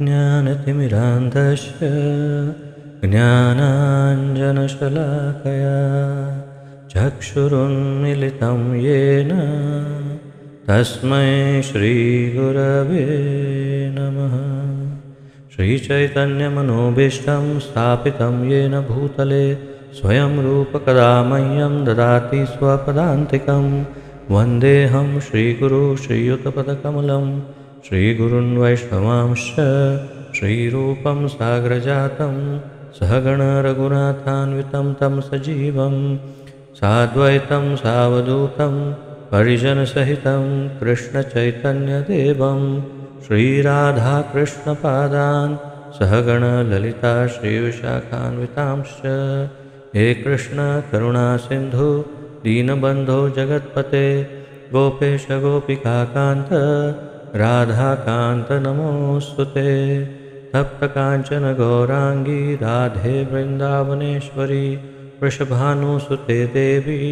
अज्ञानतिमिरान्धस्य ज्ञानाञ्जनशलाकया चक्षुरुन्मिलितं येन तस्मै श्रीगुरवे नमः। श्रीचैतन्यमनोभीष्टं स्थापितं येन भूतले स्वयं रूपकदा मह्यं ददाति स्वपदान्तिकं। वन्देऽहं श्रीगुरु श्रीयुतपदकमलं श्रीगुरुन् वैष्णवांश्च श्रीरूपं साग्रजातं सहगण रघुनाथान्वितं तं सजीवं साद्वैतं सावधूतं परिजनसहितं कृष्णचैतन्यदेवं श्रीराधाकृष्णपादान् सहगण ललिता श्रीविशाखान्वितांश्च। हे कृष्ण करुणा सिन्धु दीनबन्धो जगत्पते गोपेश गोपिकान्त राधाकान्त नमोऽस्तुते। तप्तकाञ्चन गौराङ्गी राधे वृन्दावनेश्वरी वृषभानुसुते देवी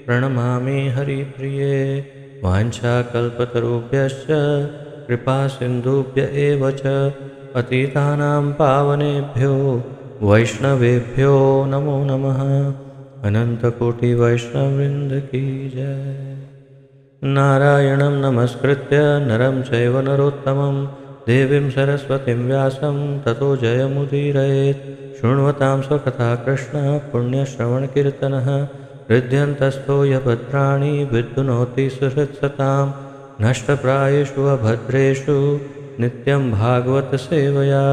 प्रणमामि हरिप्रिये। वाञ्छाकल्पतरुभ्यश्च कृपासिन्धुभ्य एव च पतितानां पावनेभ्यो वैष्णवेभ्यो नमो नमः। अनन्तकोटिवैष्णववृन्द की जय। नारायणं नमस्कृत्य नरं चैव नरोत्तमं देवीं सरस्वतीं व्यासं ततो जयमुदीरयेत्। शृण्वतां स्वकथा कृष्ण पुण्यश्रवणकीर्तनः हृद्यन्तस्थो यभद्राणि विद्युनोति सुहृत्सतां। नष्टप्रायेषु अभद्रेषु नित्यं भागवत सेवया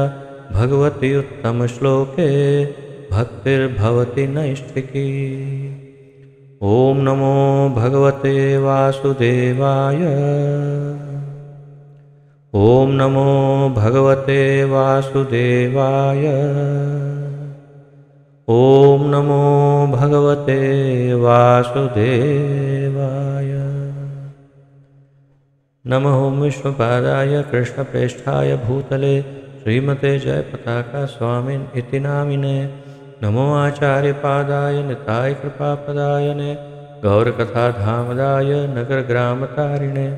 भगवति उत्तमश्लोके भक्तिर्भवति नैष्ठिकी। ॐ नमो भगवते वासुदेवाय। ॐ नमो भगवते वासुदेवाय। ॐ नमो भगवते वासुदेवाय। नमो विष्णुपादाय कृष्णप्रेष्ठाय भूतले श्रीमते जयपताका स्वामिन् इति नामिने। नमो आचार्यपादाय निताय कृपापदायने गौरकथाधामदाय नगरग्रामतारिणे।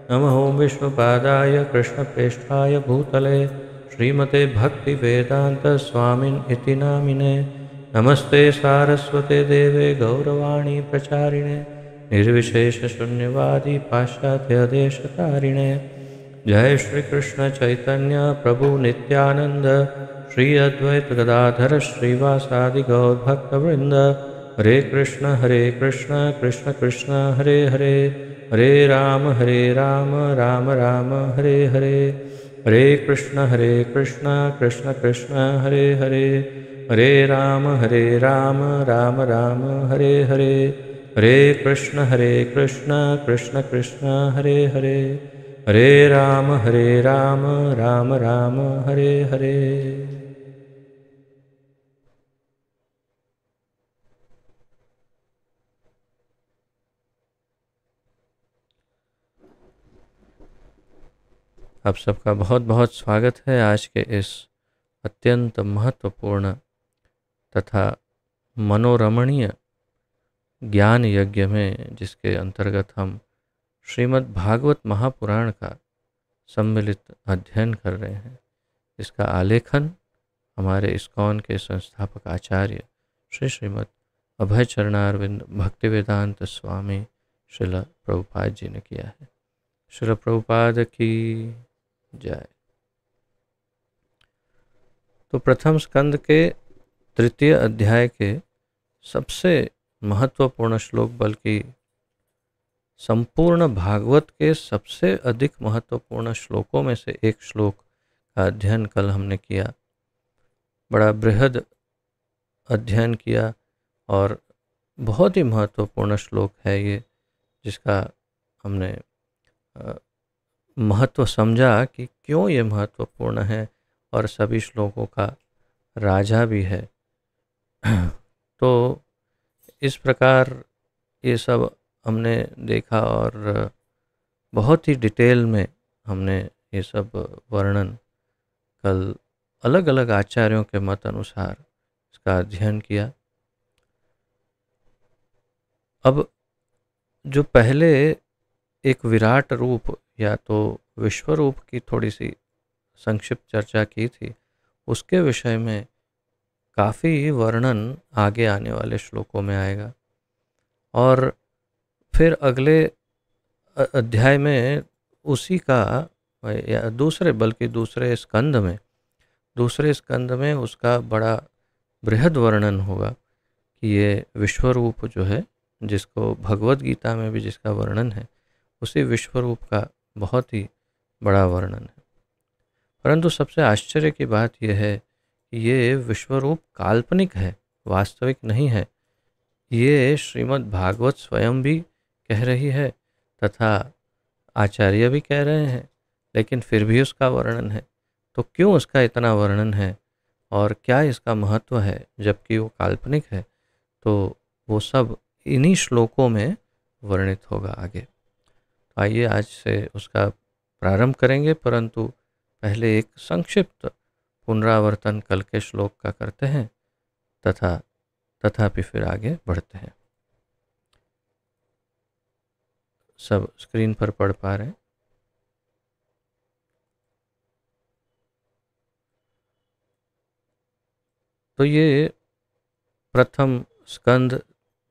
नमो विष्णुपादाय कृष्णप्रेष्ठाय भूतले श्रीमते भक्तिवेदान्तस्वामिन् इति नामिने। नमस्ते सारस्वते देवे गौरवाणी प्रचारिणे निर्विशेषशून्यवादी पाश्चात्यदेशतारिणे। जय श्री कृष्ण चैतन्य प्रभु नित्यानंद श्री अद्वैत गदाधर श्रीवासादि गौरभक्तवृंद। हरे कृष्ण कृष्ण कृष्ण हरे हरे हरे राम राम राम हरे हरे। हरे कृष्ण कृष्ण कृष्ण हरे हरे हरे राम राम राम हरे हरे। हरे कृष्ण कृष्ण कृष्ण हरे हरे हरे राम राम राम हरे हरे। आप सबका बहुत बहुत स्वागत है आज के इस अत्यंत महत्वपूर्ण तथा मनोरमणीय ज्ञान यज्ञ में, जिसके अंतर्गत हम श्रीमद् भागवत महापुराण का सम्मिलित अध्ययन कर रहे हैं। इसका आलेखन हमारे इस्कॉन के संस्थापक आचार्य श्रीमद् अभय चरणारविंद भक्तिवेदांत स्वामी श्रील प्रभुपाद जी ने किया है। श्रील प्रभुपाद की जय। तो प्रथम स्कंद के तृतीय अध्याय के सबसे महत्वपूर्ण श्लोक, बल्कि संपूर्ण भागवत के सबसे अधिक महत्वपूर्ण श्लोकों में से एक श्लोक का अध्ययन कल हमने किया। बड़ा बृहद अध्ययन किया और बहुत ही महत्वपूर्ण श्लोक है ये, जिसका हमने महत्व समझा कि क्यों ये महत्वपूर्ण है और सभी श्लोकों का राजा भी है। तो इस प्रकार ये सब हमने देखा और बहुत ही डिटेल में हमने ये सब वर्णन कल अलग अलग आचार्यों के मत अनुसार इसका अध्ययन किया। अब जो पहले एक विराट रूप या तो विश्व रूप की थोड़ी सी संक्षिप्त चर्चा की थी, उसके विषय में काफ़ी वर्णन आगे आने वाले श्लोकों में आएगा। और फिर अगले अध्याय में उसी का या दूसरे स्कंद में उसका बड़ा बृहद वर्णन होगा कि ये विश्वरूप जो है, जिसको भगवत गीता में भी जिसका वर्णन है, उसी विश्वरूप का बहुत ही बड़ा वर्णन है। परंतु सबसे आश्चर्य की बात यह है कि ये विश्वरूप काल्पनिक है, वास्तविक नहीं है। ये श्रीमद् भागवत स्वयं भी कह रही है तथा आचार्य भी कह रहे हैं, लेकिन फिर भी उसका वर्णन है। तो क्यों उसका इतना वर्णन है और क्या इसका महत्व है जबकि वो काल्पनिक है? तो वो सब इन्हीं श्लोकों में वर्णित होगा आगे। तो आइए आज से उसका प्रारंभ करेंगे, परंतु पहले एक संक्षिप्त पुनरावर्तन कल के श्लोक का करते हैं तथापि फिर आगे बढ़ते हैं। सब स्क्रीन पर पढ़ पा रहे हैं? तो ये प्रथम स्कंद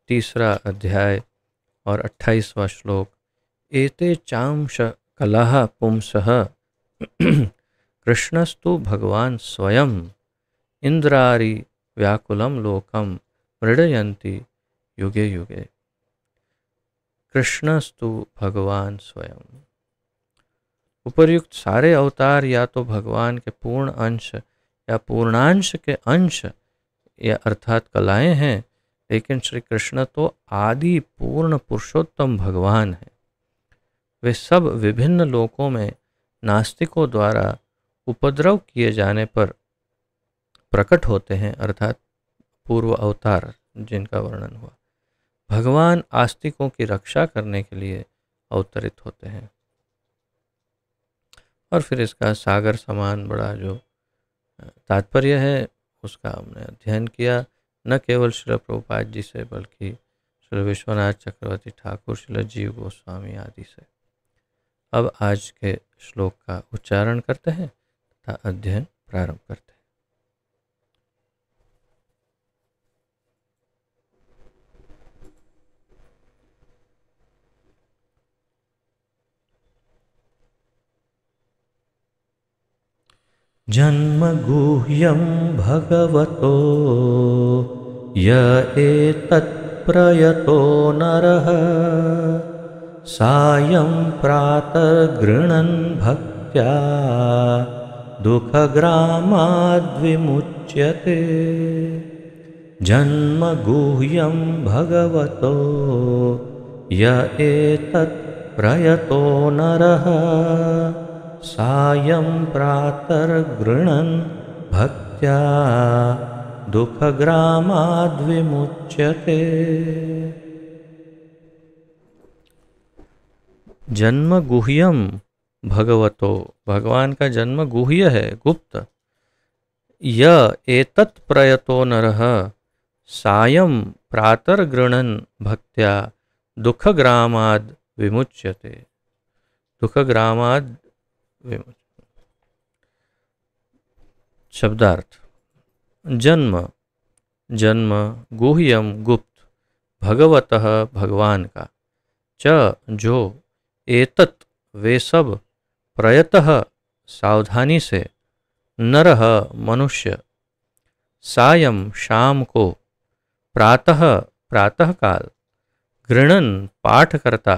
3 अध्याय और 28वां श्लोक। एते चांश कलह पुंसः कृष्णस्तु भगवान स्वयं इंद्रारी व्याकुलम लोकम मृडयन्ति युगे युगे। कृष्णस्तु भगवान स्वयं। उपर्युक्त सारे अवतार या तो भगवान के पूर्ण अंश या पूर्णांश के अंश या अर्थात कलाएं हैं, लेकिन श्री कृष्ण तो आदि पूर्ण पुरुषोत्तम भगवान हैं। वे सब विभिन्न लोकों में नास्तिकों द्वारा उपद्रव किए जाने पर प्रकट होते हैं, अर्थात पूर्व अवतार जिनका वर्णन हुआ। भगवान आस्तिकों की रक्षा करने के लिए अवतरित होते हैं। और फिर इसका सागर समान बड़ा जो तात्पर्य है उसका हमने अध्ययन किया, न केवल श्रील प्रभुपाद जी से बल्कि श्री विश्वनाथ चक्रवर्ती ठाकुर, श्रील जीव गोस्वामी आदि से। अब आज के श्लोक का उच्चारण करते हैं तथा अध्ययन प्रारंभ करते हैं। जन्मगुह्यं भगवतो य एतत्प्रयतो नरः सायं प्रातर्गृणन् भक्त्या दुःखग्रामाद्विमुच्यते। जन्मगुह्यं भगवतो य एतत्प्रयतो नरः सायं प्रातर्गृणन् भक्त्या दुःखग्रामाद्विमुच्यते। जन्म गुह्यम भगवतो, भगवान का जन्म गुह्य है, गुप्त। य एतत् प्रयतो नरः सायं प्रातर्गृणन् भक्त्या दुःखग्रामाद् विमुच्यते। दुःखग्रामाद् शब्दार्थ। जन्म, जन्म, गुह्यम गुप्त, भगवतः भगवान का, च जो, एतत् वे सब, प्रयतः सावधानी से, नरः मनुष्य, सायं शाम को, प्रातः प्रातःकाल, गृणन पाठ करता,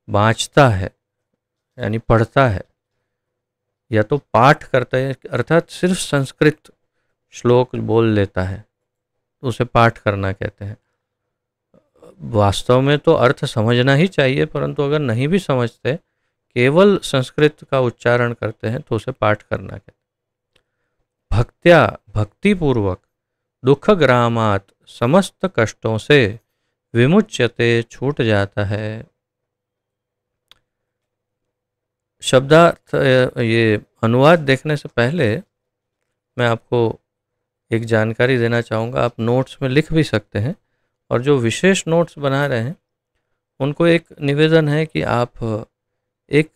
बाँचता है यानी पढ़ता है, या तो पाठ करता है अर्थात सिर्फ संस्कृत श्लोक बोल लेता है, उसे पाठ करना कहते हैं। वास्तव में तो अर्थ समझना ही चाहिए, परंतु अगर नहीं भी समझते, केवल संस्कृत का उच्चारण करते हैं तो उसे पाठ करना कहते हैं। भक्त्या भक्तिपूर्वक, दुःखग्रामात् समस्त कष्टों से, विमुच्यते छूट जाता है। शब्दार्थ ये अनुवाद देखने से पहले मैं आपको एक जानकारी देना चाहूँगा। आप नोट्स में लिख भी सकते हैं, और जो विशेष नोट्स बना रहे हैं उनको एक निवेदन है कि आप एक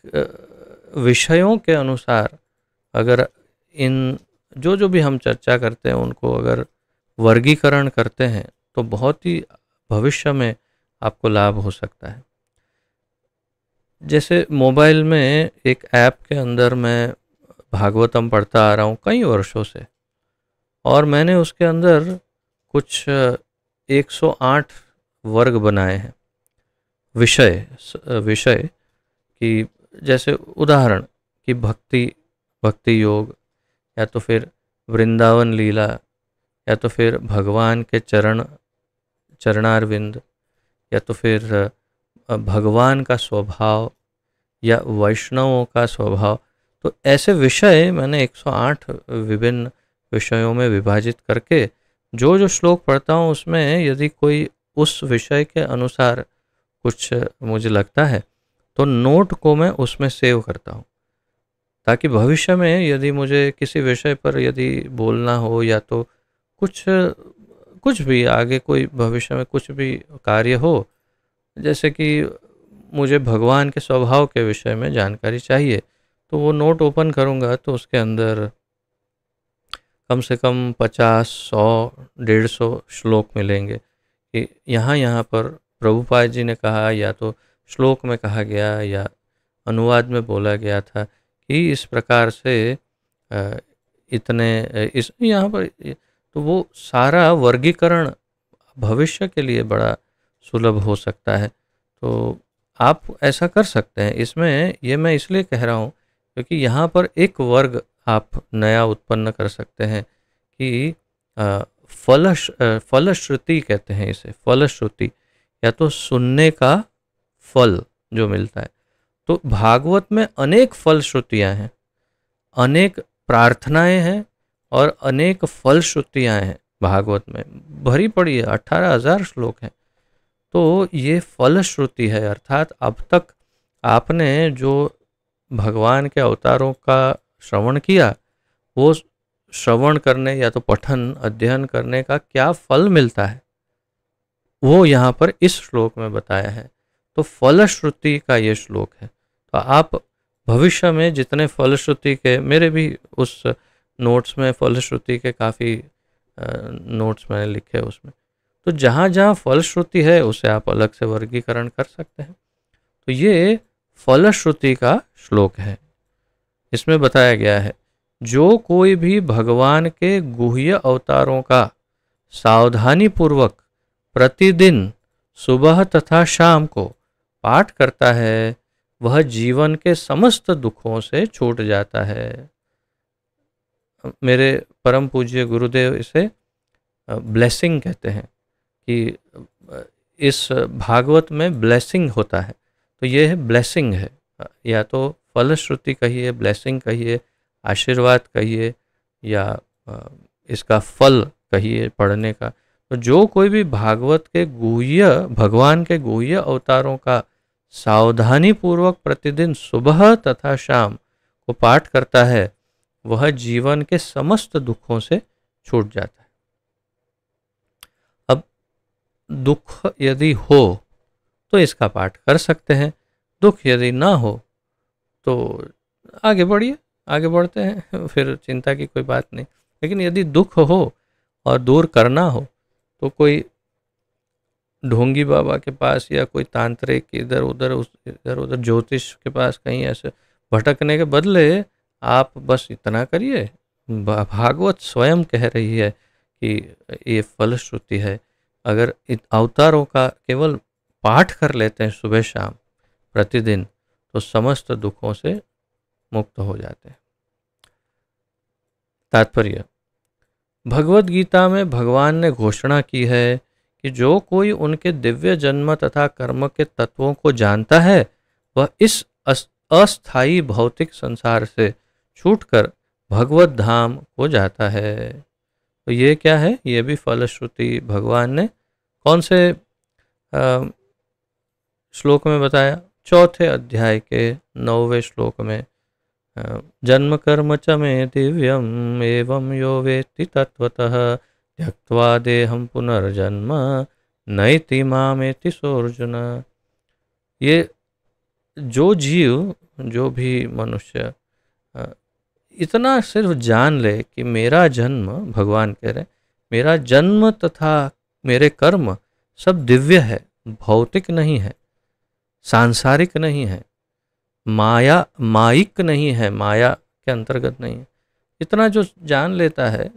विषयों के अनुसार अगर इन जो जो भी हम चर्चा करते हैं उनको अगर वर्गीकरण करते हैं तो बहुत ही भविष्य में आपको लाभ हो सकता है। जैसे मोबाइल में एक ऐप के अंदर मैं भागवतम पढ़ता आ रहा हूँ कई वर्षों से, और मैंने उसके अंदर कुछ 108 वर्ग बनाए हैं, विषय विषय कि जैसे उदाहरण कि भक्ति योग, या तो फिर वृंदावन लीला, या तो फिर भगवान के चरणारविंद, या तो फिर भगवान का स्वभाव या वैष्णवों का स्वभाव। तो ऐसे विषय मैंने 108 विभिन्न विषयों में विभाजित करके जो जो श्लोक पढ़ता हूँ उसमें यदि कोई उस विषय के अनुसार कुछ मुझे लगता है तो नोट को मैं उसमें सेव करता हूँ, ताकि भविष्य में यदि मुझे किसी विषय पर यदि बोलना हो या तो कुछ भी आगे कोई भविष्य में कुछ भी कार्य हो, जैसे कि मुझे भगवान के स्वभाव के विषय में जानकारी चाहिए, तो वो नोट ओपन करूँगा तो उसके अंदर कम से कम 50, 100, 150 श्लोक मिलेंगे कि यहाँ पर प्रभुपाद जी ने कहा, या तो श्लोक में कहा गया या अनुवाद में बोला गया था कि इस प्रकार से इस यहाँ पर, तो वो सारा वर्गीकरण भविष्य के लिए बड़ा सुलभ हो सकता है। तो आप ऐसा कर सकते हैं। इसमें ये मैं इसलिए कह रहा हूँ क्योंकि यहाँ पर एक वर्ग आप नया उत्पन्न कर सकते हैं कि फलश्रुति कहते हैं इसे, फलश्रुति, या तो सुनने का फल जो मिलता है। तो भागवत में अनेक फलश्रुतियाँ हैं, अनेक प्रार्थनाएं हैं और अनेक फलश्रुतियाँ हैं। भागवत में भरी पड़ी है, 18,000 श्लोक हैं। तो ये फलश्रुति है, अर्थात अब तक आपने जो भगवान के अवतारों का श्रवण किया, वो श्रवण करने या तो पठन अध्ययन करने का क्या फल मिलता है वो यहाँ पर इस श्लोक में बताया है। तो फलश्रुति का ये श्लोक है। तो आप भविष्य में जितने फलश्रुति के, मेरे भी उस नोट्स में फलश्रुति के काफ़ी नोट्स मैंने लिखे उसमें, तो जहाँ जहाँ फलश्रुति है उसे आप अलग से वर्गीकरण कर सकते हैं। तो ये फलश्रुति का श्लोक है। इसमें बताया गया है, जो कोई भी भगवान के गुह्य अवतारों का सावधानी पूर्वक प्रतिदिन सुबह तथा शाम को पाठ करता है, वह जीवन के समस्त दुखों से छूट जाता है। मेरे परम पूज्य गुरुदेव इसे ब्लेसिंग कहते हैं कि इस भागवत में ब्लेसिंग होता है। तो ये है ब्लेसिंग है, या तो फलश्रुति कहिए, ब्लेसिंग कहिए, आशीर्वाद कहिए, या इसका फल कहिए पढ़ने का। तो जो कोई भी भागवत के भगवान के गुह्य अवतारों का सावधानी पूर्वक प्रतिदिन सुबह तथा शाम को पाठ करता है, वह जीवन के समस्त दुखों से छूट जाता है। अब दुख यदि हो तो इसका पाठ कर सकते हैं, दुख यदि ना हो तो आगे बढ़िए, आगे बढ़ते हैं, फिर चिंता की कोई बात नहीं। लेकिन यदि दुख हो और दूर करना हो तो कोई ढोंगी बाबा के पास या कोई तांत्रिक इधर उधर ज्योतिष के पास कहीं ऐसे भटकने के बदले आप बस इतना करिए, भागवत स्वयं कह रही है कि ये फलश्रुति है। अगर अवतारों का केवल पाठ कर लेते हैं सुबह शाम प्रतिदिन तो समस्त दुखों से मुक्त हो जाते हैं। तात्पर्य, भगवत गीता में भगवान ने घोषणा की है कि जो कोई उनके दिव्य जन्म तथा कर्म के तत्वों को जानता है वह इस अस्थायी भौतिक संसार से छूटकर भगवत धाम को जाता है। तो ये क्या है? ये भी फलश्रुति भगवान ने कौन से श्लोक में बताया? चौथे अध्याय के 9वें श्लोक में, जन्म कर्म च मे दिव्यम एवं यो वेत्ति तत्वतः त्यक्त्वा देहं पुनर्जन्म नैति मामेति सोऽर्जुन। ये जो जीव, जो भी मनुष्य इतना सिर्फ जान ले कि मेरा जन्म, भगवान कह रहे हैं, मेरा जन्म तथा मेरे कर्म सब दिव्य है, भौतिक नहीं है, सांसारिक नहीं है, माइक नहीं है, माया के अंतर्गत नहीं है। इतना जो जान लेता है,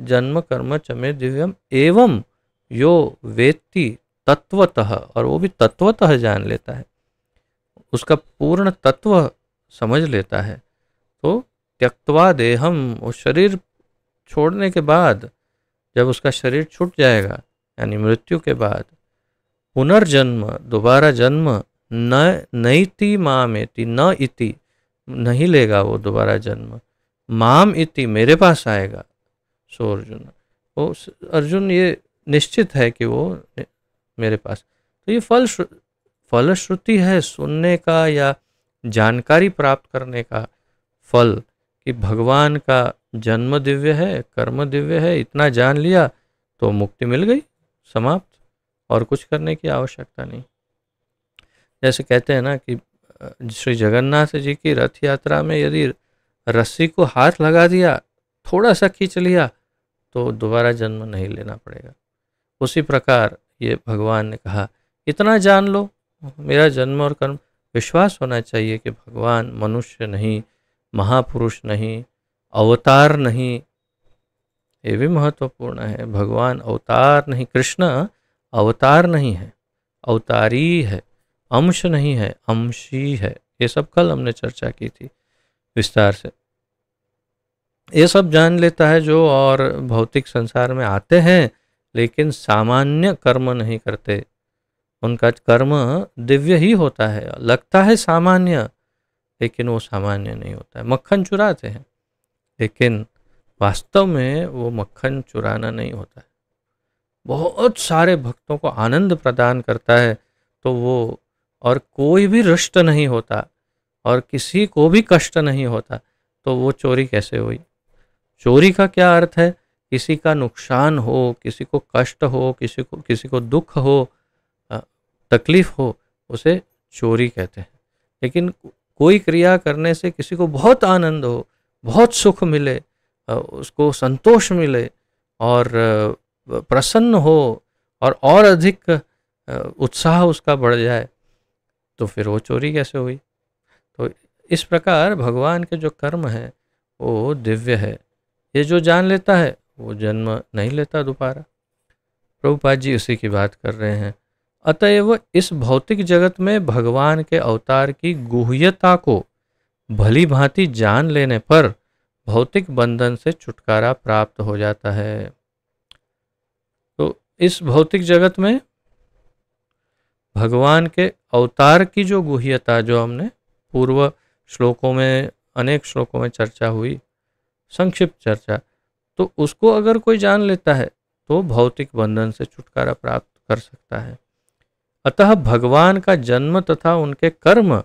जन्म कर्म चमे दिव्यम एवं यो वेत्ति तत्वतः, और वो भी तत्वतः जान लेता है, उसका पूर्ण तत्व समझ लेता है, तो त्यक्त्वा देहम, वो शरीर छोड़ने के बाद, जब उसका शरीर छूट जाएगा यानी मृत्यु के बाद, पुनर्जन्म, दोबारा जन्म, न नैति मामेति, न इति, नहीं लेगा वो दोबारा जन्म, माम इति, मेरे पास आएगा। सो अर्जुन, वो अर्जुन ये निश्चित है कि वो मेरे पास। तो ये फलश्रुति है सुनने का या जानकारी प्राप्त करने का फल, कि भगवान का जन्म दिव्य है, कर्म दिव्य है, इतना जान लिया तो मुक्ति मिल गई, समाप्त, और कुछ करने की आवश्यकता नहीं। जैसे कहते हैं ना कि श्री जगन्नाथ जी की रथ यात्रा में यदि रस्सी को हाथ लगा दिया, थोड़ा सा खींच लिया, तो दोबारा जन्म नहीं लेना पड़ेगा। उसी प्रकार ये भगवान ने कहा, इतना जान लो, मेरा जन्म और कर्म, विश्वास होना चाहिए कि भगवान मनुष्य नहीं, महापुरुष नहीं, अवतार नहीं, ये भी महत्वपूर्ण है। भगवान अवतार नहीं, कृष्ण अवतार नहीं है, अवतारी है, अंश नहीं है, अंशी है। ये सब कल हमने चर्चा की थी विस्तार से। ये सब जान लेता है जो और भौतिक संसार में आते हैं लेकिन सामान्य कर्म नहीं करते, उनका कर्म दिव्य ही होता है, लगता है सामान्य लेकिन वो सामान्य नहीं होता है। मक्खन चुराते हैं लेकिन वास्तव में वो मक्खन चुराना नहीं होता है, बहुत सारे भक्तों को आनंद प्रदान करता है, तो वो, और कोई भी रुष्ट नहीं होता और किसी को भी कष्ट नहीं होता, तो वो चोरी कैसे हुई? चोरी का क्या अर्थ है? किसी का नुकसान हो, किसी को कष्ट हो, किसी को दुख हो, तकलीफ हो, उसे चोरी कहते हैं। लेकिन कोई क्रिया करने से किसी को बहुत आनंद हो, बहुत सुख मिले, उसको संतोष मिले और प्रसन्न हो और अधिक उत्साह उसका बढ़ जाए, तो फिर वो चोरी कैसे हुई? तो इस प्रकार भगवान के जो कर्म है वो दिव्य है। ये जो जान लेता है वो जन्म नहीं लेता दोबारा। प्रभुपाद जी उसी की बात कर रहे हैं। अतएव इस भौतिक जगत में भगवान के अवतार की गुह्यता को भली भांति जान लेने पर भौतिक बंधन से छुटकारा प्राप्त हो जाता है। तो इस भौतिक जगत में भगवान के अवतार की जो गुह्यता, जो हमने पूर्व श्लोकों में, अनेक श्लोकों में चर्चा हुई, संक्षिप्त चर्चा, तो उसको अगर कोई जान लेता है तो भौतिक बंधन से छुटकारा प्राप्त कर सकता है। अतः भगवान का जन्म तथा उनके कर्म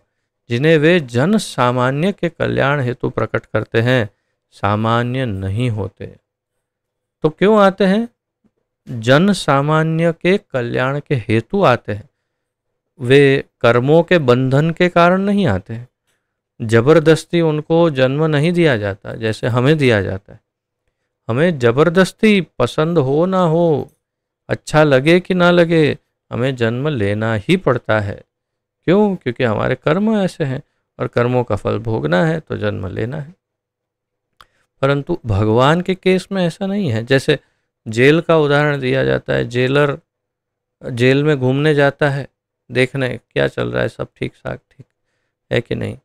जिन्हें वे जन सामान्य के कल्याण हेतु प्रकट करते हैं, सामान्य नहीं होते। तो क्यों आते हैं? जन सामान्य के कल्याण के हेतु आते हैं, वे कर्मों के बंधन के कारण नहीं आते हैं। जबरदस्ती उनको जन्म नहीं दिया जाता जैसे हमें दिया जाता है। हमें जबरदस्ती, पसंद हो ना हो, अच्छा लगे कि ना लगे, हमें जन्म लेना ही पड़ता है। क्यों? क्योंकि हमारे कर्म ऐसे हैं और कर्मों का फल भोगना है तो जन्म लेना है। परंतु भगवान के केस में ऐसा नहीं है। जैसे जेल का उदाहरण दिया जाता है, जेलर जेल में घूमने जाता है, देखने क्या चल रहा है, सब ठीक ठाक ठीक है कि नहीं,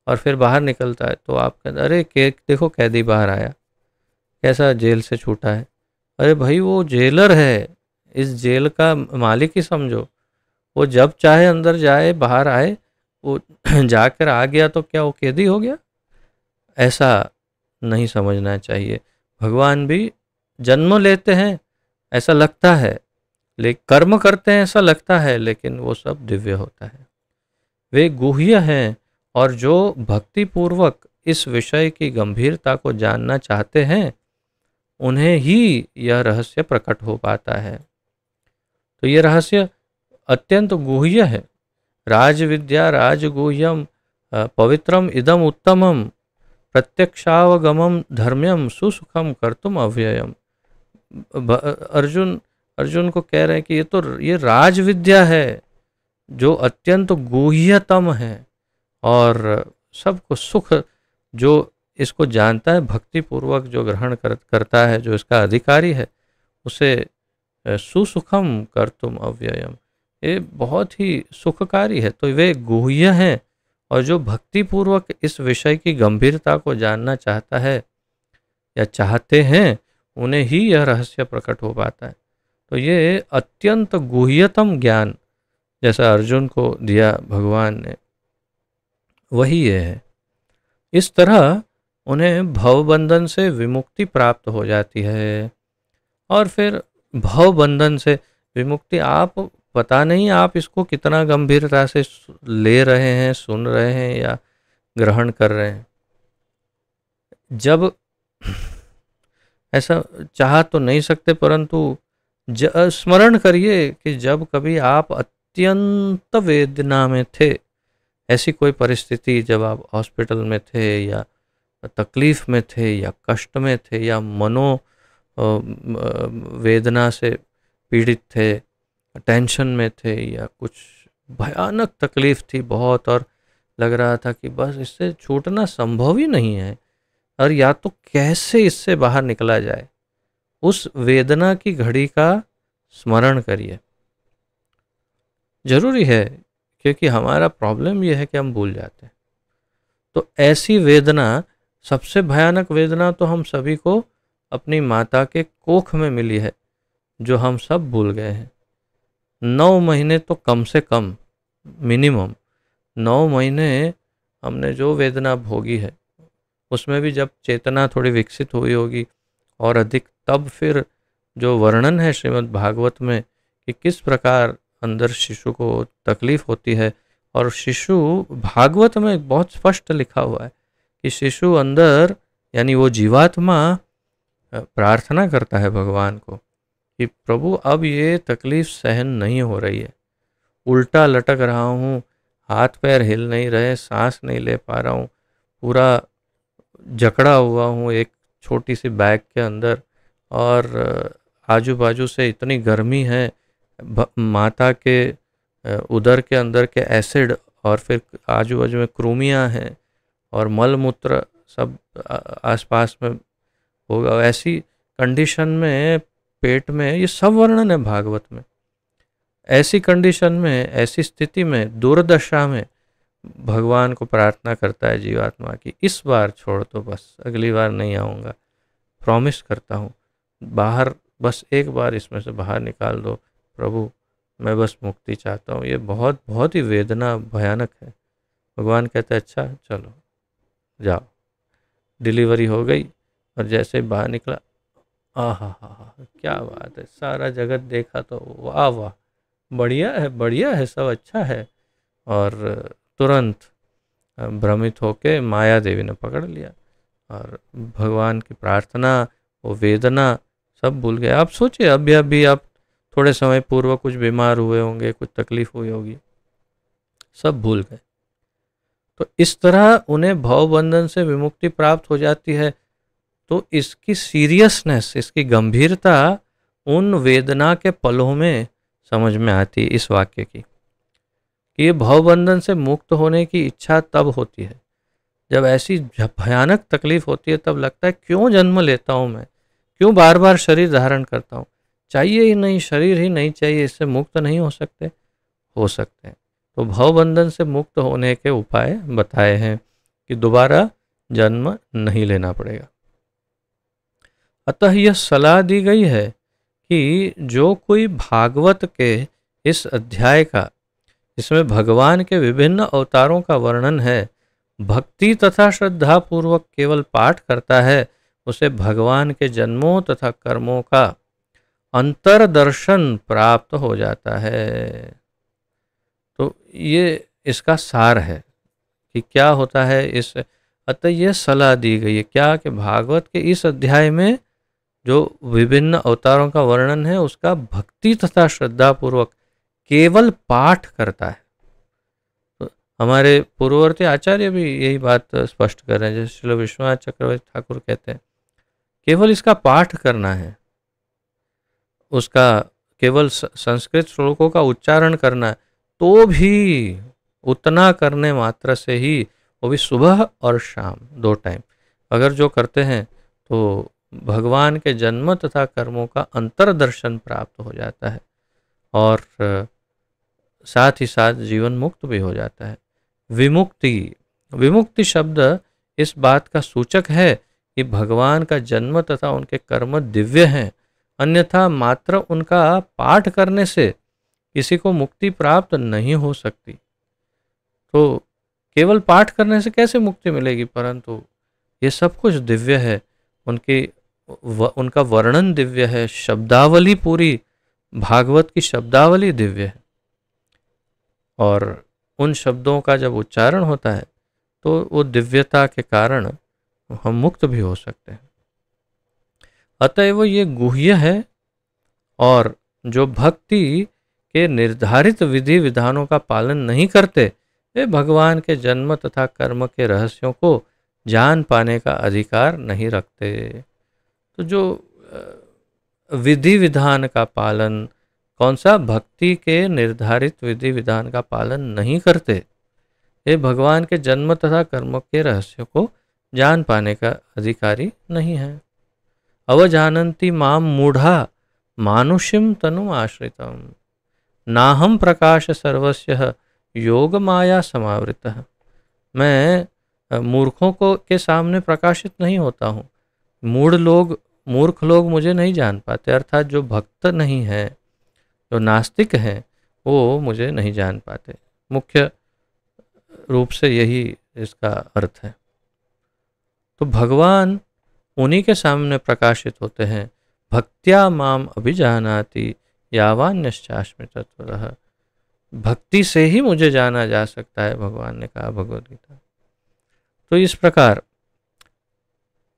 और फिर बाहर निकलता है तो आप कहते अरे देखो कैदी बाहर आया, कैसा जेल से छूटा है। अरे भाई वो जेलर है, इस जेल का मालिक ही समझो। वो जब चाहे अंदर जाए बाहर आए, वो जाकर आ गया तो क्या वो कैदी हो गया? ऐसा नहीं समझना चाहिए। भगवान भी जन्म लेते हैं ऐसा लगता है, लेकिन कर्म करते हैं ऐसा लगता है, लेकिन वो सब दिव्य होता है, वे गुह्य हैं। और जो भक्ति पूर्वक इस विषय की गंभीरता को जानना चाहते हैं उन्हें ही यह रहस्य प्रकट हो पाता है। तो ये रहस्य अत्यंत गुह्य है। राज विद्या राजगुह्यम पवित्रम इदम उत्तमम प्रत्यक्षावगमम धर्म्यम सुसुखम कर्तुम अव्ययम। अर्जुन अर्जुन को कह रहे हैं कि ये राज विद्या है जो अत्यंत गुह्यतम है, और सबको सुख जो इसको जानता है, भक्ति पूर्वक जो ग्रहण करता है, जो इसका अधिकारी है, उसे सुसुखम कर्तुम अव्ययम, ये बहुत ही सुखकारी है। तो वे गुह्य हैं, और जो भक्ति पूर्वक इस विषय की गंभीरता को जानना चाहता है या चाहते हैं, उन्हें ही यह रहस्य प्रकट हो पाता है। तो ये अत्यंत गुह्यतम ज्ञान जैसा अर्जुन को दिया भगवान ने, वही ये है। इस तरह उन्हें भवबंधन से विमुक्ति प्राप्त हो जाती है। और फिर भवबंधन से विमुक्ति, आप पता नहीं आप इसको कितना गंभीरता से ले रहे हैं, सुन रहे हैं या ग्रहण कर रहे हैं। जब ऐसा चाह तो नहीं सकते, परंतु स्मरण करिए कि जब कभी आप अत्यंत वेदना में थे, ऐसी कोई परिस्थिति जब आप हॉस्पिटल में थे या तकलीफ में थे या कष्ट में थे या मनो वेदना से पीड़ित थे, टेंशन में थे, या कुछ भयानक तकलीफ थी बहुत, और लग रहा था कि बस इससे छूटना संभव ही नहीं है, और या तो कैसे इससे बाहर निकला जाए। उस वेदना की घड़ी का स्मरण करिए। जरूरी है, क्योंकि हमारा प्रॉब्लम यह है कि हम भूल जाते हैं। तो ऐसी वेदना, सबसे भयानक वेदना तो हम सभी को अपनी माता के कोख में मिली है, जो हम सब भूल गए हैं। 9 महीने तो कम से कम, मिनिमम 9 महीने हमने जो वेदना भोगी है, उसमें भी जब चेतना थोड़ी विकसित हुई होगी और अधिक, तब फिर जो वर्णन है श्रीमद् भागवत में कि किस प्रकार अंदर शिशु को तकलीफ होती है। और शिशु, भागवत में बहुत स्पष्ट लिखा हुआ है कि शिशु अंदर, यानी वो जीवात्मा, प्रार्थना करता है भगवान को कि प्रभु अब ये तकलीफ सहन नहीं हो रही है, उल्टा लटक रहा हूँ, हाथ पैर हिल नहीं रहे, सांस नहीं ले पा रहा हूँ, पूरा जकड़ा हुआ हूँ एक छोटी सी बैग के अंदर, और आजू बाजू से इतनी गर्मी है, माता के उदर के अंदर के एसिड, और फिर आजू बाजू में कृमियाँ हैं, और मल मूत्र सब आसपास में होगा। ऐसी कंडीशन में, पेट में, ये सब वर्णन है भागवत में। ऐसी कंडीशन में, ऐसी स्थिति में, दुर्दशा में भगवान को प्रार्थना करता है जीवात्मा की, इस बार छोड़ दो, बस अगली बार नहीं आऊँगा, प्रॉमिस करता हूँ, बाहर बस एक बार इसमें से बाहर निकाल दो प्रभु, मैं बस मुक्ति चाहता हूँ। ये बहुत बहुत ही वेदना भयानक है। भगवान कहते हैं अच्छा चलो जाओ। डिलीवरी हो गई, और जैसे बाहर निकला, आहा हा, क्या बात है, सारा जगत देखा तो वाह वाह, बढ़िया है, सब अच्छा है। और तुरंत भ्रमित होके माया देवी ने पकड़ लिया, और भगवान की प्रार्थना, वो वेदना सब भूल गए। आप सोचिए, अभी आप थोड़े समय पूर्व कुछ बीमार हुए होंगे, कुछ तकलीफ हुई होगी, सब भूल गए। तो इस तरह उन्हें भवबंधन से विमुक्ति प्राप्त हो जाती है। तो इसकी सीरियसनेस, इसकी गंभीरता उन वेदना के पलों में समझ में आती है इस वाक्य की, कि ये भवबंधन से मुक्त होने की इच्छा तब होती है जब ऐसी भयानक तकलीफ होती है। तब लगता है क्यों जन्म लेता हूँ मैं, क्यों बार बार शरीर धारण करता हूँ, चाहिए ही नहीं, शरीर ही नहीं चाहिए, इससे मुक्त नहीं हो सकते हैं। तो भवबंधन से मुक्त होने के उपाय बताए हैं कि दोबारा जन्म नहीं लेना पड़ेगा। अतः यह सलाह दी गई है कि जो कोई भागवत के इस अध्याय का, इसमें भगवान के विभिन्न अवतारों का वर्णन है, भक्ति तथा श्रद्धा पूर्वक केवल पाठ करता है, उसे भगवान के जन्मों तथा कर्मों का अंतर्दर्शन प्राप्त हो जाता है। तो ये इसका सार है कि क्या होता है इस। अतः यह सलाह दी गई है क्या, कि भागवत के इस अध्याय में जो विभिन्न अवतारों का वर्णन है, उसका भक्ति तथा श्रद्धा पूर्वक केवल पाठ करता है। तो हमारे पूर्ववर्ती आचार्य भी यही बात स्पष्ट कर रहे हैं, जैसे श्रील विश्वनाथ चक्रवर्ती ठाकुर कहते हैं, केवल इसका पाठ करना है, उसका केवल संस्कृत श्लोकों का उच्चारण करना है, तो भी उतना करने मात्र से ही, वो भी सुबह और शाम 2 टाइम अगर जो करते हैं, तो भगवान के जन्म तथा कर्मों का अंतर्दर्शन प्राप्त हो जाता है और साथ ही साथ जीवन मुक्त भी हो जाता है। विमुक्ति, विमुक्ति शब्द इस बात का सूचक है कि भगवान का जन्म तथा उनके कर्म दिव्य हैं, अन्यथा मात्र उनका पाठ करने से किसी को मुक्ति प्राप्त नहीं हो सकती। तो केवल पाठ करने से कैसे मुक्ति मिलेगी, परंतु ये सब कुछ दिव्य है, उनका वर्णन दिव्य है, शब्दावली पूरी भागवत की शब्दावली दिव्य है, और उन शब्दों का जब उच्चारण होता है तो वो दिव्यता के कारण हम मुक्त भी हो सकते हैं। अतएव ये गुह्य है, और जो भक्ति के निर्धारित विधि विधानों का पालन नहीं करते, वे भगवान के जन्म तथा कर्म के रहस्यों को जान पाने का अधिकार नहीं रखते। तो जो विधि विधान का पालन, कौन सा, भक्ति के निर्धारित विधि विधान का पालन नहीं करते, ये भगवान के जन्म तथा कर्म के रहस्यों को जान पाने का अधिकारी नहीं है। अवजानन्ति माम मूढ़ा मानुषिम तनु आश्रितम नाहम प्रकाश सर्वस्य योग माया समावृतः। मैं मूर्खों को के सामने प्रकाशित नहीं होता हूँ। मूर्ख लोग मुझे नहीं जान पाते, अर्थात जो भक्त नहीं है, जो नास्तिक हैं, वो मुझे नहीं जान पाते। मुख्य रूप से यही इसका अर्थ है। तो भगवान उन्हीं के सामने प्रकाशित होते हैं। भक्त्या माम अभिजानाति यावान्यश्चास्मि तत्वतः। भक्ति से ही मुझे जाना जा सकता है, भगवान ने कहा भगवद गीता। तो इस प्रकार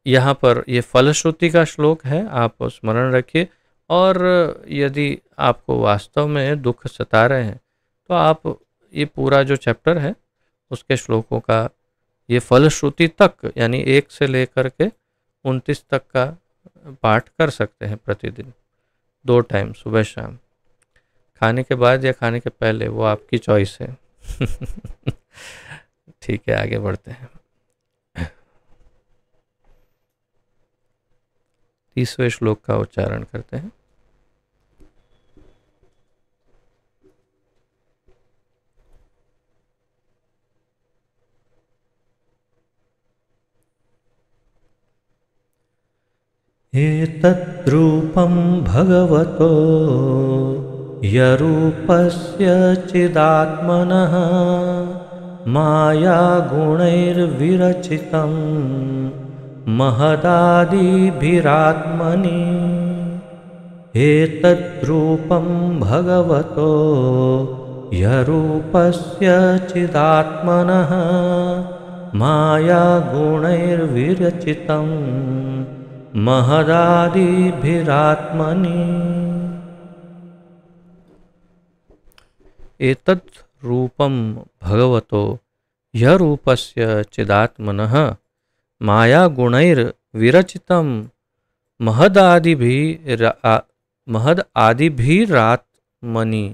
यहाँ पर ये फलश्रुति का श्लोक है, आप स्मरण रखिए। और यदि आपको वास्तव में दुख सता रहे हैं, तो आप ये पूरा जो चैप्टर है उसके श्लोकों का ये फलश्रुति तक, यानी 1 से लेकर के 29 तक का पाठ कर सकते हैं प्रतिदिन 2 टाइम, सुबह शाम, खाने के बाद या खाने के पहले, वो आपकी चॉइस है। ठीक है, आगे बढ़ते हैं। 30वें श्लोक का उच्चारण करते हैं। एतद्रूपं भगवतो यरूपस्य चिदात्मनः मायागुणैर्विरचितं महदादिभिरात्मनि। एतद्रूपं भगवतो यरूपस्य चिदात्मनः मायागुणैर्विरचितं महदादिभिरात्मनि। एतत् रूपं भगवतो यह रूपस्य चिदात्मनः मायागुणैर्विरचितं महदादिभिरात्मनि,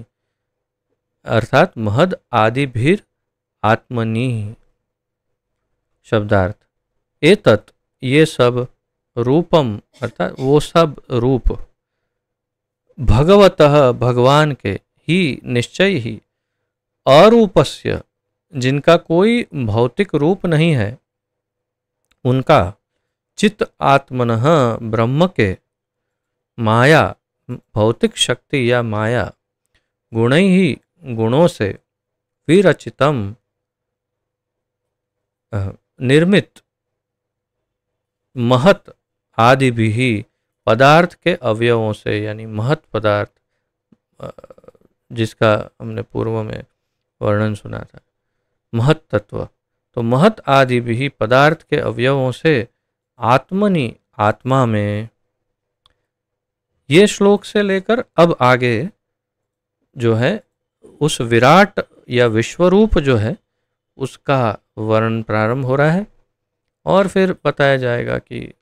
अर्थात महद आदिभिर आत्मनि। शब्दार्थ, एतत् ये सब, रूपम अर्थात वो सब रूप, भगवतः भगवान के, ही निश्चय ही, अरूपस्य जिनका कोई भौतिक रूप नहीं है, उनका, चित्त आत्मनः ब्रह्म के, माया भौतिक शक्ति या माया, गुण ही गुणों से, विरचितम निर्मित, महत आदि भी पदार्थ के अवयवों से, यानी महत पदार्थ जिसका हमने पूर्व में वर्णन सुना था, महत तत्व। तो महत आदि भी पदार्थ के अवयवों से आत्मनि, आत्मा में। ये श्लोक से लेकर अब आगे जो है उस विराट या विश्वरूप जो है उसका वर्णन प्रारंभ हो रहा है और फिर बताया जाएगा कि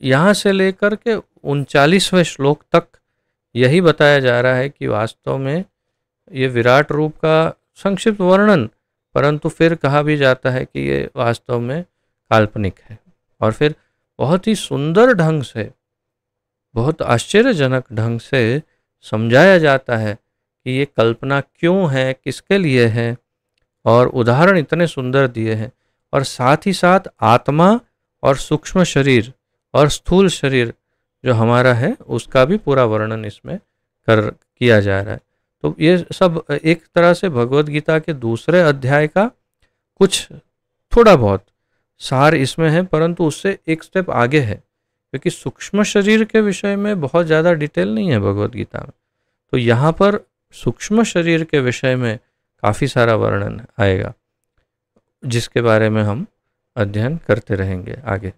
यहाँ से लेकर के 39वें श्लोक तक यही बताया जा रहा है कि वास्तव में ये विराट रूप का संक्षिप्त वर्णन, परंतु फिर कहा भी जाता है कि ये वास्तव में काल्पनिक है। और फिर बहुत ही सुंदर ढंग से, बहुत आश्चर्यजनक ढंग से समझाया जाता है कि ये कल्पना क्यों है, किसके लिए है, और उदाहरण इतने सुंदर दिए हैं। और साथ ही साथ आत्मा और सूक्ष्म शरीर और स्थूल शरीर जो हमारा है उसका भी पूरा वर्णन इसमें किया जा रहा है। तो ये सब एक तरह से भगवत गीता के दूसरे अध्याय का कुछ थोड़ा बहुत सार इसमें है, परंतु उससे एक स्टेप आगे है, क्योंकि सूक्ष्म शरीर के विषय में बहुत ज़्यादा डिटेल नहीं है भगवत गीता में। तो यहाँ पर सूक्ष्म शरीर के विषय में काफ़ी सारा वर्णन आएगा, जिसके बारे में हम अध्ययन करते रहेंगे आगे।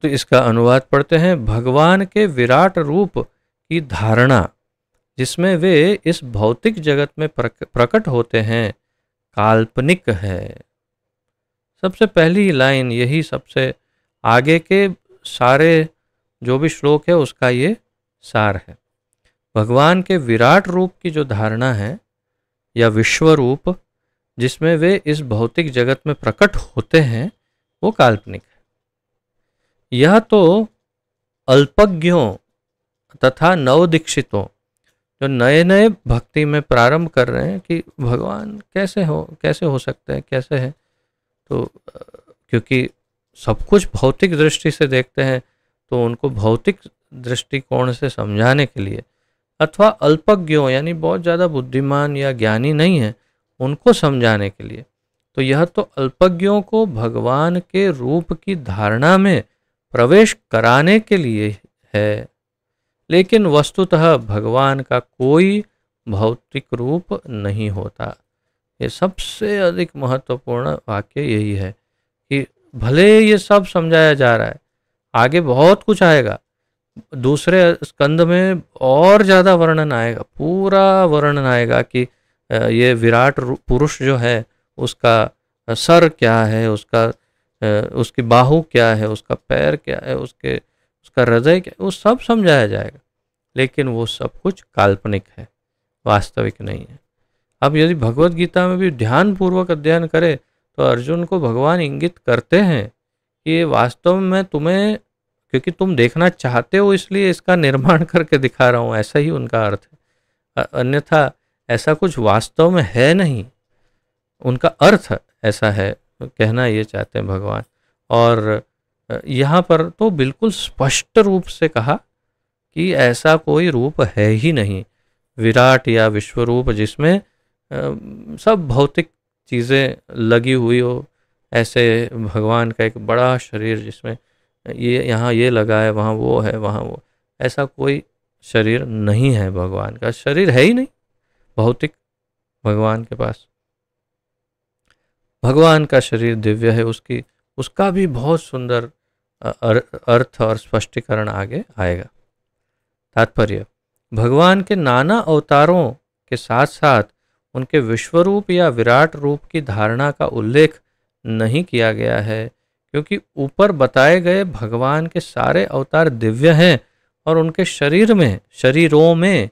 तो इसका अनुवाद पढ़ते हैं। भगवान के विराट रूप की धारणा जिसमें वे इस भौतिक जगत में प्रकट होते हैं काल्पनिक है। सबसे पहली लाइन यही सबसे आगे के सारे जो भी श्लोक है उसका ये सार है। भगवान के विराट रूप की जो धारणा है या विश्व रूप जिसमें वे इस भौतिक जगत में प्रकट होते हैं वो काल्पनिक है। यह तो अल्पज्ञों तथा नवदीक्षितों जो नए नए भक्ति में प्रारंभ कर रहे हैं कि भगवान कैसे हो सकते हैं, कैसे है, तो क्योंकि सब कुछ भौतिक दृष्टि से देखते हैं तो उनको भौतिक दृष्टिकोण से समझाने के लिए, अथवा अल्पज्ञों यानी बहुत ज़्यादा बुद्धिमान या ज्ञानी नहीं है उनको समझाने के लिए, तो यह तो अल्पज्ञों को भगवान के रूप की धारणा में प्रवेश कराने के लिए है। लेकिन वस्तुतः भगवान का कोई भौतिक रूप नहीं होता। ये सबसे अधिक महत्वपूर्ण वाक्य यही है कि भले ये सब समझाया जा रहा है, आगे बहुत कुछ आएगा, दूसरे स्कंद में और ज़्यादा वर्णन आएगा, पूरा वर्णन आएगा कि ये विराट पुरुष जो है उसका सर क्या है, उसकी बाहु क्या है, उसका पैर क्या है, उसका हृदय क्या है, वो सब समझाया जाएगा। लेकिन वो सब कुछ काल्पनिक है, वास्तविक नहीं है। अब यदि भगवत गीता में भी ध्यानपूर्वक अध्ययन करे तो अर्जुन को भगवान इंगित करते हैं कि ये वास्तव में तुम्हें, क्योंकि तुम देखना चाहते हो इसलिए इसका निर्माण करके दिखा रहा हूँ, ऐसा ही उनका अर्थ है। अन्यथा ऐसा कुछ वास्तव में है नहीं, उनका अर्थ ऐसा है, कहना ये चाहते हैं भगवान। और यहाँ पर तो बिल्कुल स्पष्ट रूप से कहा कि ऐसा कोई रूप है ही नहीं, विराट या विश्व रूप जिसमें सब भौतिक चीज़ें लगी हुई हो, ऐसे भगवान का एक बड़ा शरीर जिसमें ये यहाँ ये लगा है, वहाँ वो है, वहाँ वो, ऐसा कोई शरीर नहीं है। भगवान का शरीर है ही नहीं भौतिक भगवान के पास। भगवान का शरीर दिव्य है, उसका भी बहुत सुंदर अर्थ और स्पष्टीकरण आगे आएगा। तात्पर्य, भगवान के नाना अवतारों के साथ साथ उनके विश्वरूप या विराट रूप की धारणा का उल्लेख नहीं किया गया है, क्योंकि ऊपर बताए गए भगवान के सारे अवतार दिव्य हैं और उनके शरीरों में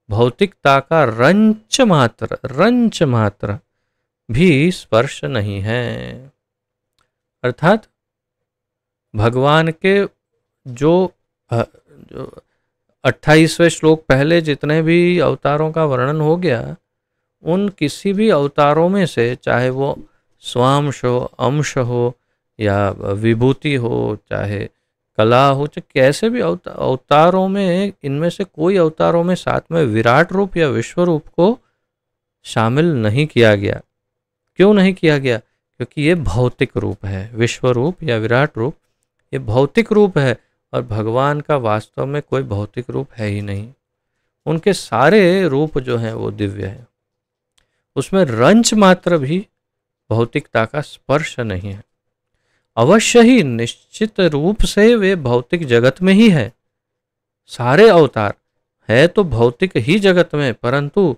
भौतिकता का रंच मात्र भी स्पर्श नहीं है। अर्थात भगवान के जो 28वें श्लोक पहले जितने भी अवतारों का वर्णन हो गया, उन किसी भी अवतारों में से, चाहे वो स्वांश हो, अंश हो, या विभूति हो, चाहे कला हो, चाहे कैसे भी अवतारों में, इनमें से कोई अवतारों में साथ में विराट रूप या विश्व रूप को शामिल नहीं किया गया। क्यों नहीं किया गया? क्योंकि ये भौतिक रूप है। विश्व रूप या विराट रूप ये भौतिक रूप है और भगवान का वास्तव में कोई भौतिक रूप है ही नहीं। उनके सारे रूप जो हैं वो दिव्य हैं, उसमें रंच मात्र भी भौतिकता का स्पर्श नहीं है। अवश्य ही निश्चित रूप से वे भौतिक जगत में ही है। सारे अवतार है तो भौतिक ही जगत में, परंतु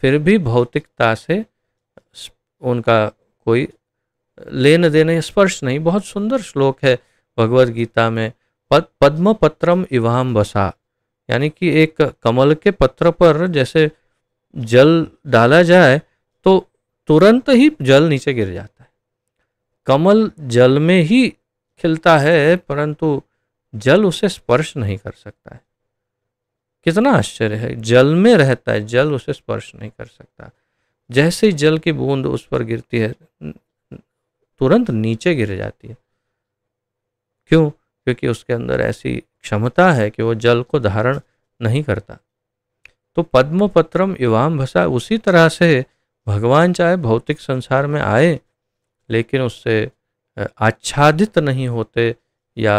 फिर भी भौतिकता से उनका कोई लेन देन स्पर्श नहीं। बहुत सुंदर श्लोक है भगवद गीता में, पद्म पत्रम इवाम बसा, यानी कि एक कमल के पत्र पर जैसे जल डाला जाए तो तुरंत ही जल नीचे गिर जाता है। कमल जल में ही खिलता है परंतु जल उसे स्पर्श नहीं कर सकता है। कितना आश्चर्य है, जल में रहता है, जल उसे स्पर्श नहीं कर सकता। जैसे ही जल की बूंद उस पर गिरती है तुरंत नीचे गिर जाती है। क्यों? क्योंकि उसके अंदर ऐसी क्षमता है कि वो जल को धारण नहीं करता। तो पद्म पत्रम इवाम भसा, उसी तरह से भगवान चाहे भौतिक संसार में आए लेकिन उससे आच्छादित नहीं होते या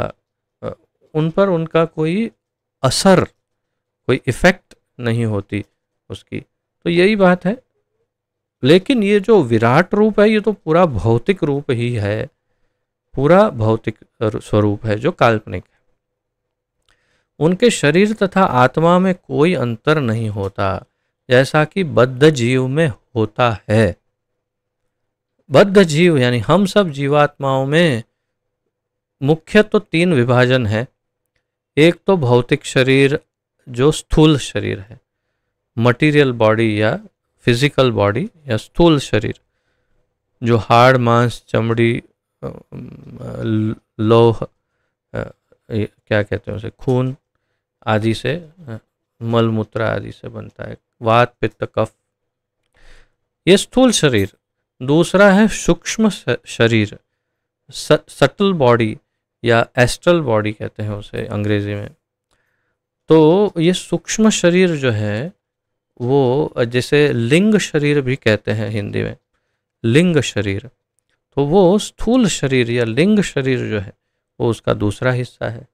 उन पर उनका कोई असर, कोई इफेक्ट नहीं होती उसकी। तो यही बात है। लेकिन ये जो विराट रूप है ये तो पूरा भौतिक रूप ही है, पूरा भौतिक स्वरूप है जो काल्पनिक है। उनके शरीर तथा आत्मा में कोई अंतर नहीं होता जैसा कि बद्ध जीव में होता है। बद्ध जीव यानी हम सब जीवात्माओं में मुख्य तो 3 विभाजन है। एक तो भौतिक शरीर जो स्थूल शरीर है, मटीरियल बॉडी या फिजिकल बॉडी या स्थूल शरीर, जो हाड़ मांस चमड़ी लौह क्या कहते हैं उसे, खून आदि से, मल मूत्र आदि से बनता है, वात पित्त कफ, ये स्थूल शरीर। दूसरा है सूक्ष्म शरीर, सटल बॉडी या एस्ट्रल बॉडी कहते हैं उसे अंग्रेजी में। तो ये सूक्ष्म शरीर जो है वो जैसे लिंग शरीर भी कहते हैं हिंदी में, लिंग शरीर, तो वो स्थूल शरीर या लिंग शरीर जो है वो उसका दूसरा हिस्सा है।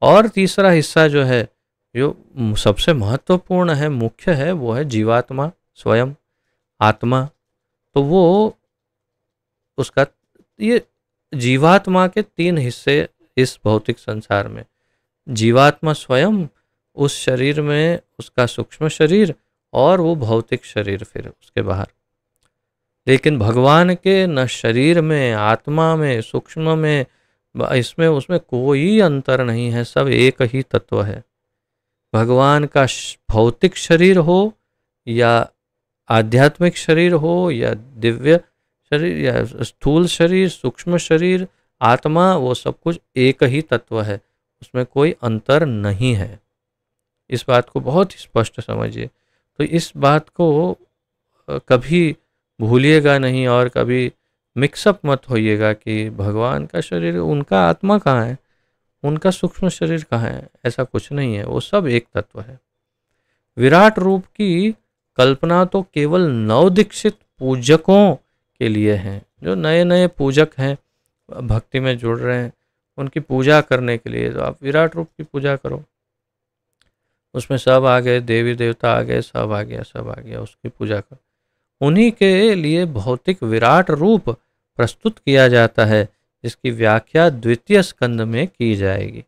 और तीसरा हिस्सा जो है जो सबसे महत्वपूर्ण है, मुख्य है, वो है जीवात्मा स्वयं, आत्मा। तो वो उसका, ये जीवात्मा के 3 हिस्से इस भौतिक संसार में, जीवात्मा स्वयं, उस शरीर में उसका सूक्ष्म शरीर और वो भौतिक शरीर फिर उसके बाहर। लेकिन भगवान के न शरीर में, आत्मा में, सूक्ष्म में, इसमें उसमें कोई अंतर नहीं है, सब एक ही तत्व है। भगवान का भौतिक शरीर हो या आध्यात्मिक शरीर हो या दिव्य शरीर या स्थूल शरीर, सूक्ष्म शरीर, आत्मा, वो सब कुछ एक ही तत्व है, उसमें कोई अंतर नहीं है। इस बात को बहुत स्पष्ट समझिए। तो इस बात को कभी भूलिएगा नहीं और कभी मिक्सअप मत होइएगा कि भगवान का शरीर, उनका आत्मा कहाँ है, उनका सूक्ष्म शरीर कहाँ है, ऐसा कुछ नहीं है, वो सब एक तत्व है। विराट रूप की कल्पना तो केवल नवदीक्षित पूजकों के लिए है, जो नए नए पूजक हैं, भक्ति में जुड़ रहे हैं, उनकी पूजा करने के लिए। तो आप विराट रूप की पूजा करो, उसमें सब आ गए, देवी देवता आ गए, सब आ गया, सब आ गया, उसकी पूजा करो। उन्हीं के लिए भौतिक विराट रूप प्रस्तुत किया जाता है, जिसकी व्याख्या द्वितीय स्कंद में की जाएगी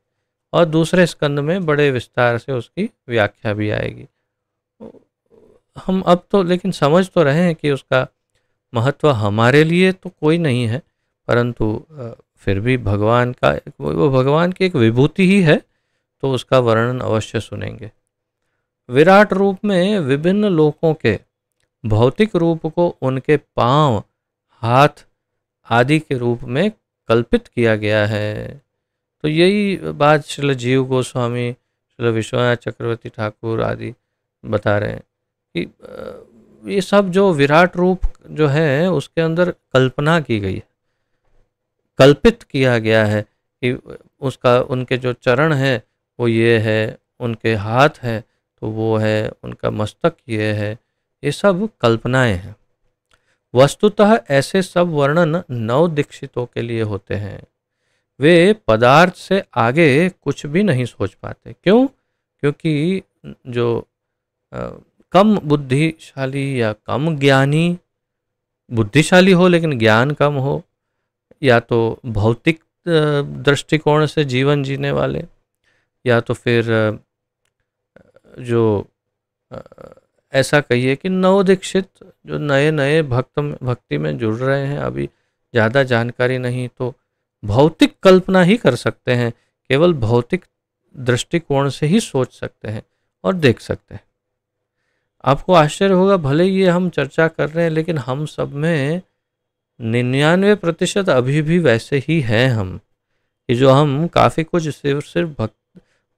और दूसरे स्कंद में बड़े विस्तार से उसकी व्याख्या भी आएगी। हम अब तो लेकिन समझ तो रहे हैं कि उसका महत्व हमारे लिए तो कोई नहीं है, परंतु फिर भी भगवान का, वो भगवान की एक विभूति ही है, तो उसका वर्णन अवश्य सुनेंगे। विराट रूप में विभिन्न लोकों के भौतिक रूप को उनके पांव, हाथ आदि के रूप में कल्पित किया गया है। तो यही बात श्रील जीव गोस्वामी, श्रील विश्वनाथ चक्रवर्ती ठाकुर आदि बता रहे हैं कि ये सब जो विराट रूप जो है उसके अंदर कल्पना की गई है, कल्पित किया गया है कि उसका, उनके जो चरण है वो ये है, उनके हाथ है तो वो है, उनका मस्तक ये है, ये सब कल्पनाएं हैं। वस्तुतः ऐसे सब वर्णन नवदीक्षितों के लिए होते हैं। वे पदार्थ से आगे कुछ भी नहीं सोच पाते। क्यों? क्योंकि जो कम बुद्धिशाली या कम ज्ञानी, बुद्धिशाली हो लेकिन ज्ञान कम हो, या तो भौतिक दृष्टिकोण से जीवन जीने वाले, या तो फिर जो ऐसा कहिए कि नवदीक्षित जो नए नए भक्ति में जुड़ रहे हैं, अभी ज़्यादा जानकारी नहीं, तो भौतिक कल्पना ही कर सकते हैं, केवल भौतिक दृष्टिकोण से ही सोच सकते हैं और देख सकते हैं। आपको आश्चर्य होगा, भले ये हम चर्चा कर रहे हैं, लेकिन हम सब में 99% अभी भी वैसे ही हैं हम, कि जो हम काफ़ी कुछ सिर्फ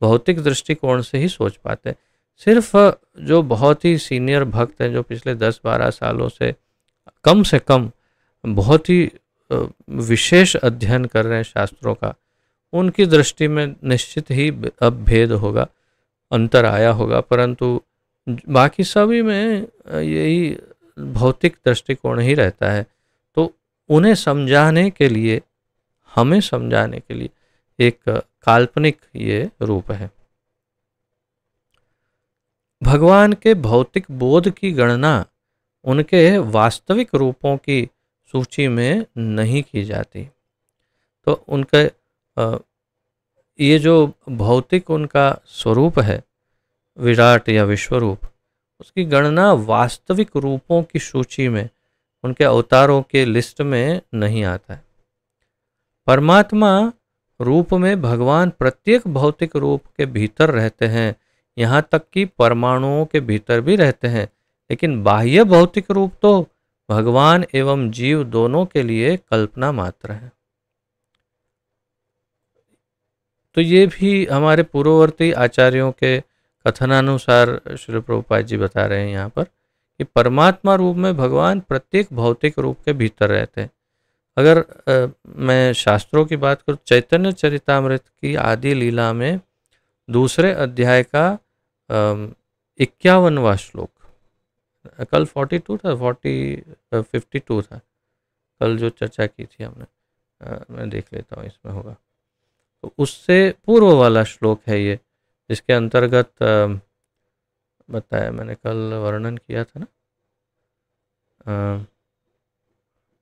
भौतिक दृष्टिकोण से ही सोच पाते हैं। सिर्फ जो बहुत ही सीनियर भक्त हैं, जो पिछले 10-12 सालों से कम बहुत ही विशेष अध्ययन कर रहे हैं शास्त्रों का, उनकी दृष्टि में निश्चित ही अब भेद होगा, अंतर आया होगा, परंतु बाकी सभी में यही भौतिक दृष्टिकोण ही रहता है। तो उन्हें समझाने के लिए, हमें समझाने के लिए एक काल्पनिक ये रूप है। भगवान के भौतिक बोध की गणना उनके वास्तविक रूपों की सूची में नहीं की जाती। तो उनके ये जो भौतिक उनका स्वरूप है, विराट या विश्वरूप, उसकी गणना वास्तविक रूपों की सूची में, उनके अवतारों के लिस्ट में नहीं आता है। परमात्मा रूप में भगवान प्रत्येक भौतिक रूप के भीतर रहते हैं, यहाँ तक कि परमाणुओं के भीतर भी रहते हैं, लेकिन बाह्य भौतिक रूप तो भगवान एवं जीव दोनों के लिए कल्पना मात्र है। तो ये भी हमारे पूर्ववर्ती आचार्यों के कथनानुसार श्री प्रभुपाद जी बता रहे हैं यहाँ पर, कि परमात्मा रूप में भगवान प्रत्येक भौतिक रूप के भीतर रहते हैं। अगर मैं शास्त्रों की बात करूँ, चैतन्य चरितामृत की आदि लीला में दूसरे अध्याय का 51वां श्लोक, कल 42 था, 52 था कल जो चर्चा की थी हमने, मैं देख लेता हूँ इसमें होगा, तो उससे पूर्व वाला श्लोक है ये, जिसके अंतर्गत बताया मैंने, कल वर्णन किया था ना,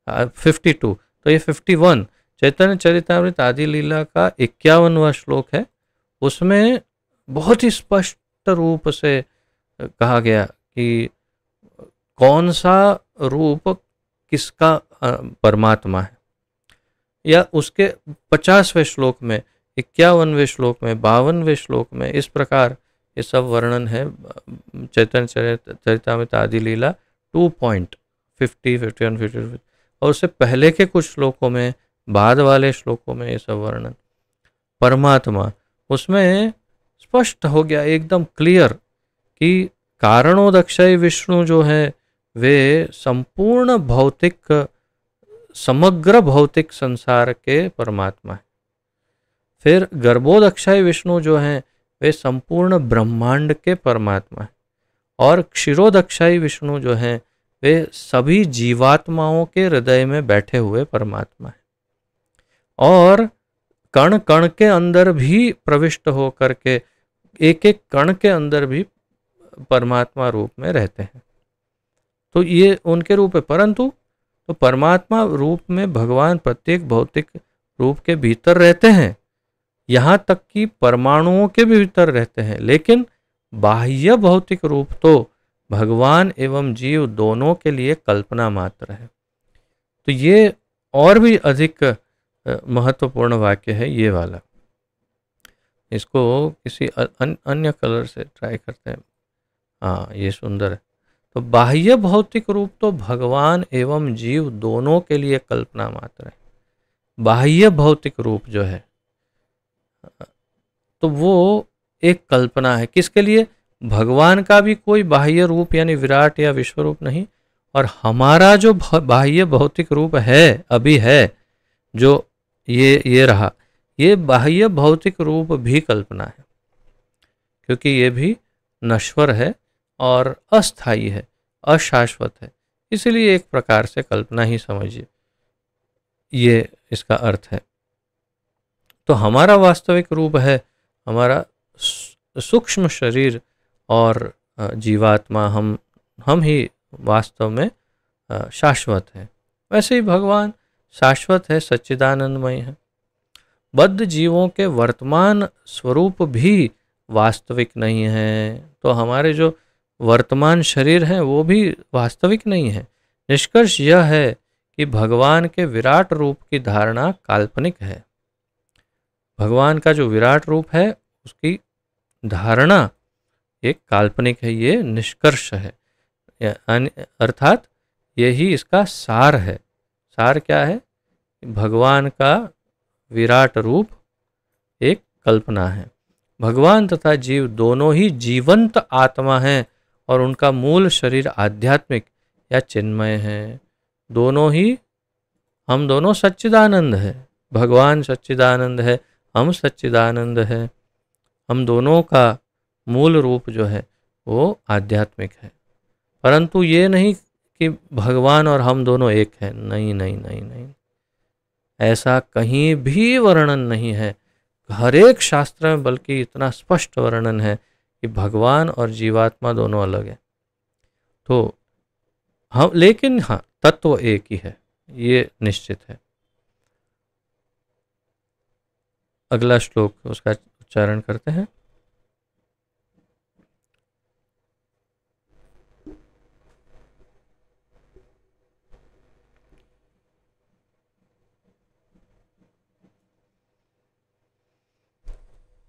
52, तो ये 51 चैतन्य चरितामृत आदि लीला का 51वां श्लोक है। उसमें बहुत ही स्पष्ट रूप से कहा गया कि कौन सा रूप किसका परमात्मा है, या उसके 50वें श्लोक में, 51वें श्लोक में, 52वें श्लोक में, इस प्रकार ये सब वर्णन है चैतन्य चरितामृत आदि लीला 2.50, 51, 52, और उससे पहले के कुछ श्लोकों में, बाद वाले श्लोकों में ये सब वर्णन परमात्मा, उसमें स्पष्ट हो गया, एकदम क्लियर, कि कारणोदक्षय विष्णु जो है वे संपूर्ण भौतिक, समग्र भौतिक संसार के परमात्मा है। फिर गर्भोदक्षय विष्णु जो हैं वे संपूर्ण ब्रह्मांड के परमात्मा है, और क्षीरोदक्षय विष्णु जो हैं वे सभी जीवात्माओं के हृदय में बैठे हुए परमात्मा है, और कण कण के अंदर भी प्रविष्ट होकर के, एक एक कण के अंदर भी परमात्मा रूप में रहते हैं। तो ये उनके रूप है, परंतु तो परमात्मा रूप में भगवान प्रत्येक भौतिक रूप के भीतर रहते हैं, यहाँ तक कि परमाणुओं के भी भीतर रहते हैं, लेकिन बाह्य भौतिक रूप तो भगवान एवं जीव दोनों के लिए कल्पना मात्र है। तो ये और भी अधिक महत्वपूर्ण वाक्य है ये वाला। इसको किसी अन्य कलर से ट्राई करते हैं। हाँ, ये सुंदर है। तो बाह्य भौतिक रूप तो भगवान एवं जीव दोनों के लिए कल्पना मात्र है। बाह्य भौतिक रूप जो है तो वो एक कल्पना है, किसके लिए? भगवान का भी कोई बाह्य रूप यानी विराट या विश्व रूप नहीं, और हमारा जो बाह्य भौतिक रूप है, अभी है जो ये रहा, ये बाह्य भौतिक रूप भी कल्पना है, क्योंकि ये भी नश्वर है और अस्थायी है, अशाश्वत है, इसलिए एक प्रकार से कल्पना ही समझिए, ये इसका अर्थ है। तो हमारा वास्तविक रूप है हमारा सूक्ष्म शरीर और जीवात्मा, हम ही वास्तव में शाश्वत है। वैसे ही भगवान शाश्वत है, सच्चिदानंदमय है। बद्ध जीवों के वर्तमान स्वरूप भी वास्तविक नहीं है। तो हमारे जो वर्तमान शरीर हैं वो भी वास्तविक नहीं है। निष्कर्ष यह है कि भगवान के विराट रूप की धारणा काल्पनिक है। भगवान का जो विराट रूप है उसकी धारणा एक काल्पनिक है, ये निष्कर्ष है। अर्थात यही इसका सार है। सार क्या है? भगवान का विराट रूप एक कल्पना है। भगवान तथा जीव दोनों ही जीवंत आत्मा हैं और उनका मूल शरीर आध्यात्मिक या चिन्मय है। हम दोनों सच्चिदानंद है। भगवान सच्चिदानंद है, हम सच्चिदानंद है। हम दोनों का मूल रूप जो है वो आध्यात्मिक है। परंतु ये नहीं कि भगवान और हम दोनों एक हैं। नहीं नहीं नहीं नहीं, ऐसा कहीं भी वर्णन नहीं है। हर एक शास्त्र में बल्कि इतना स्पष्ट वर्णन है कि भगवान और जीवात्मा दोनों अलग है। तो हम, लेकिन हाँ, तत्व एक ही है, ये निश्चित है। अगला श्लोक उसका उच्चारण करते हैं।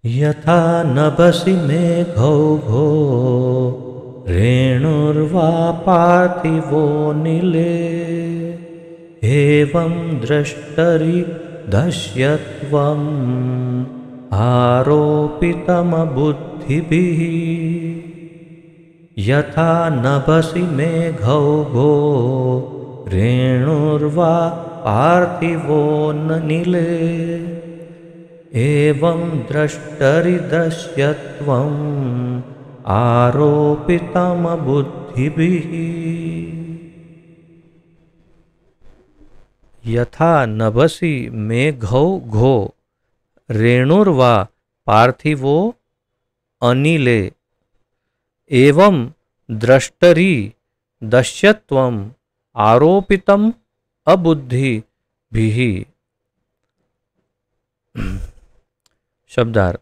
यथा नभसि मेघौघो रेणुर्वा पार्थिवो नीले एवं द्रष्टरि दश्यत्वम् आरोपितमबुद्धिभिः। यथा नभसि मेघौघो रेणुर्वा पार्थिवो नीले एवं द्रष्टरिदश्यत्वम् आरोपितमबुद्धिभिः। यथा नभसि मेघौ घो रेणुर्वा पार्थिवो अनिले एवं द्रष्टरि दश्यत्वम् आरोपितम् अबुद्धिभिः। शब्दार्थ: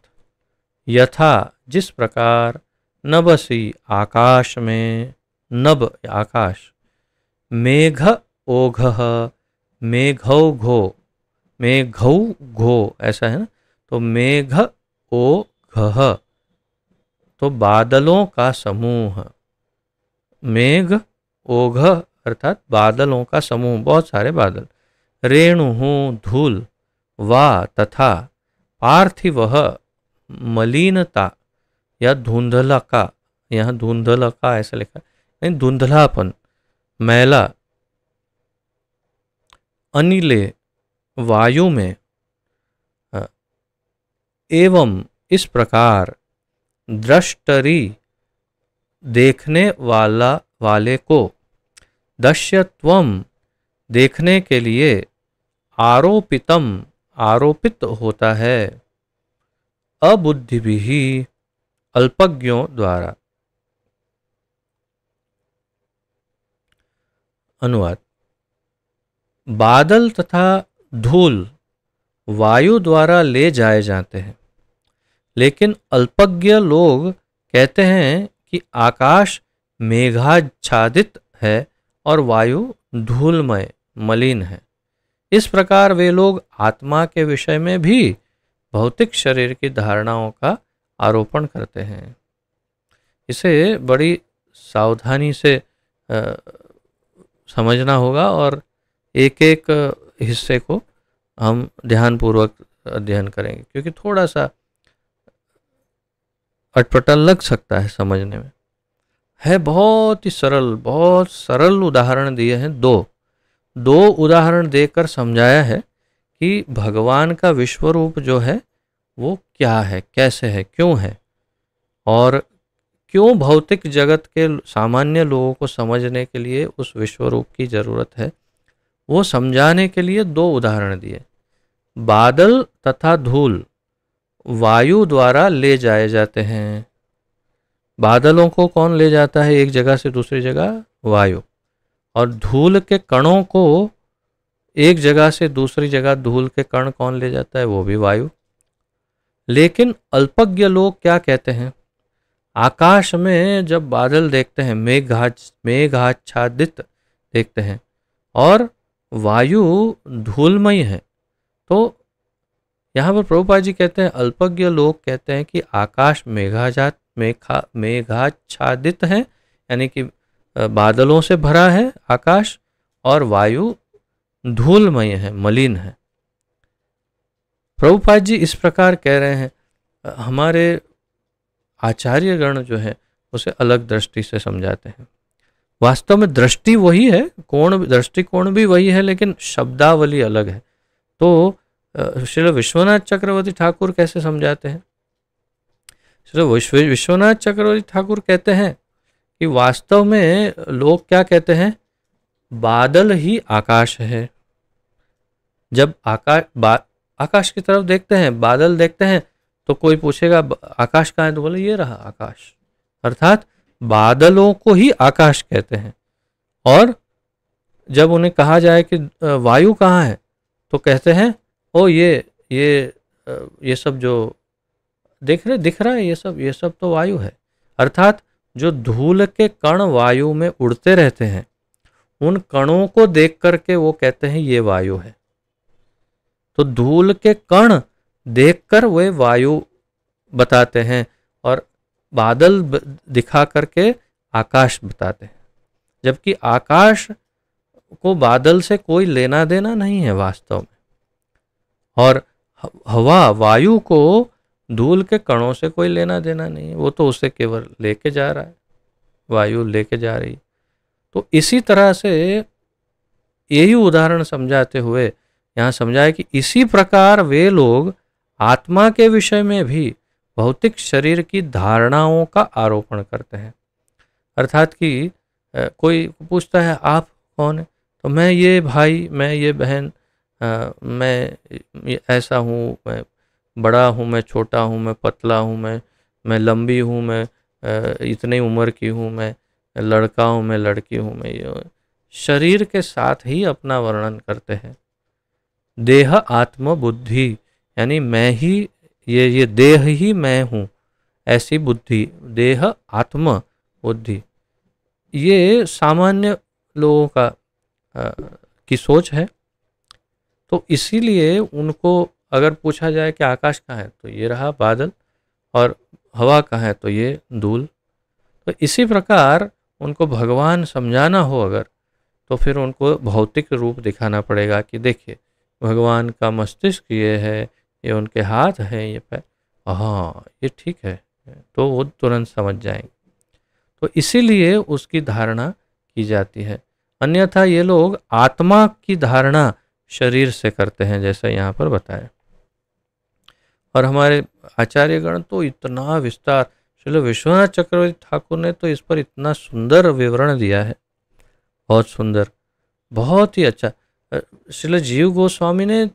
यथा जिस प्रकार, नभसि आकाश में, नभ आकाश, मेघ ओघः मेघौघो, मेघौघो ऐसा है ना, तो मेघ ओघः तो बादलों का समूह, मेघ ओघ अर्थात बादलों का समूह, बहुत सारे बादल। रेणुः धूल, वा तथा, पार्थिवः मलिनता या धुंधला, यहाँ धुंधला ऐसा लिखा है, नहीं धुंधलापन, मैला। अनिले वायु में, एवं इस प्रकार, द्रष्टरि देखने वाले को, दश्यत्वम देखने के लिए, आरोपितम आरोपित होता है, अबुद्धिभिः अल्पज्ञों द्वारा। अनुवाद: बादल तथा धूल वायु द्वारा ले जाए जाते हैं, लेकिन अल्पज्ञ लोग कहते हैं कि आकाश मेघाच्छादित है और वायु धूलमय मलिन है। इस प्रकार वे लोग आत्मा के विषय में भी भौतिक शरीर की धारणाओं का आरोपण करते हैं। इसे बड़ी सावधानी से समझना होगा और एक एक हिस्से को हम ध्यानपूर्वक अध्ययन करेंगे, क्योंकि थोड़ा सा अटपटा लग सकता है समझने में। है बहुत ही सरल, बहुत सरल उदाहरण दिए हैं। दो उदाहरण देकर समझाया है कि भगवान का विश्व रूप जो है वो क्या है, कैसे है, क्यों है, और क्यों भौतिक जगत के सामान्य लोगों को समझने के लिए उस विश्व रूप की जरूरत है, वो समझाने के लिए दो उदाहरण दिए। बादल तथा धूल वायु द्वारा ले जाए जाते हैं। बादलों को कौन ले जाता है एक जगह से दूसरी जगह? वायु। और धूल के कणों को एक जगह से दूसरी जगह धूल के कण कौन ले जाता है? वो भी वायु। लेकिन अल्पज्ञ लोग क्या कहते हैं? आकाश में जब बादल देखते हैं, मेघाच्छादित देखते हैं और वायु धूलमयी है, तो यहाँ पर प्रभुपाद जी कहते हैं, अल्पज्ञ लोग कहते हैं कि आकाश मेघाच्छादित है, यानी कि बादलों से भरा है आकाश, और वायु धूलमय है, मलिन है। प्रभुपाद जी इस प्रकार कह रहे हैं। हमारे आचार्यगण जो है उसे अलग दृष्टि से समझाते हैं। वास्तव में दृष्टि वही है, दृष्टिकोण भी वही है, लेकिन शब्दावली अलग है। तो श्री विश्वनाथ चक्रवर्ती ठाकुर कैसे समझाते हैं? श्री विश्वनाथ चक्रवर्ती ठाकुर कहते हैं कि वास्तव में लोग क्या कहते हैं, बादल ही आकाश है। जब आकाश की तरफ देखते हैं, बादल देखते हैं, तो कोई पूछेगा आकाश कहाँ है, तो बोले ये रहा आकाश। अर्थात बादलों को ही आकाश कहते हैं। और जब उन्हें कहा जाए कि वायु कहाँ है, तो कहते हैं ओ ये सब जो दिख रहा है, ये सब तो वायु है। अर्थात जो धूल के कण वायु में उड़ते रहते हैं, उन कणों को देख करके वो कहते हैं ये वायु है। तो धूल के कण देखकर वे वायु बताते हैं और बादल दिखा करके आकाश बताते हैं। जबकि आकाश को बादल से कोई लेना देना नहीं है वास्तव में, और हवा वायु को धूल के कणों से कोई लेना देना नहीं है, वो तो उसे केवल लेके जा रहा है, वायु लेके जा रही। तो इसी तरह से यही उदाहरण समझाते हुए यहाँ समझाया कि इसी प्रकार वे लोग आत्मा के विषय में भी भौतिक शरीर की धारणाओं का आरोपण करते हैं। अर्थात कि कोई पूछता है आप कौन है, तो मैं ये भाई, मैं ये बहन, मैं ऐसा हूँ, मैं बड़ा हूँ, मैं छोटा हूँ, मैं पतला हूँ, मैं लंबी हूँ, मैं इतनी उम्र की हूँ, मैं लड़का हूँ, मैं लड़की हूँ, मैं ये शरीर के साथ ही अपना वर्णन करते हैं। देह आत्म बुद्धि, यानी मैं ही ये देह ही मैं हूँ, ऐसी बुद्धि, देह आत्म बुद्धि, ये सामान्य लोगों का की सोच है। तो इसीलिए उनको अगर पूछा जाए कि आकाश कहाँ है, तो ये रहा बादल, और हवा कहाँ है, तो ये धूल। तो इसी प्रकार उनको भगवान समझाना हो अगर, तो फिर उनको भौतिक रूप दिखाना पड़ेगा कि देखिए भगवान का मस्तिष्क ये है, ये उनके हाथ हैं, ये पैर, हाँ ये ठीक है, तो वो तुरंत समझ जाएंगे। तो इसीलिए उसकी धारणा की जाती है। अन्यथा ये लोग आत्मा की धारणा शरीर से करते हैं, जैसा यहाँ पर बताया। और हमारे आचार्यगण तो इतना विस्तार, श्री विश्वनाथ चक्रवर्ती ठाकुर ने तो इस पर इतना सुंदर विवरण दिया है, बहुत सुंदर, बहुत ही अच्छा। श्री जीव गोस्वामी ने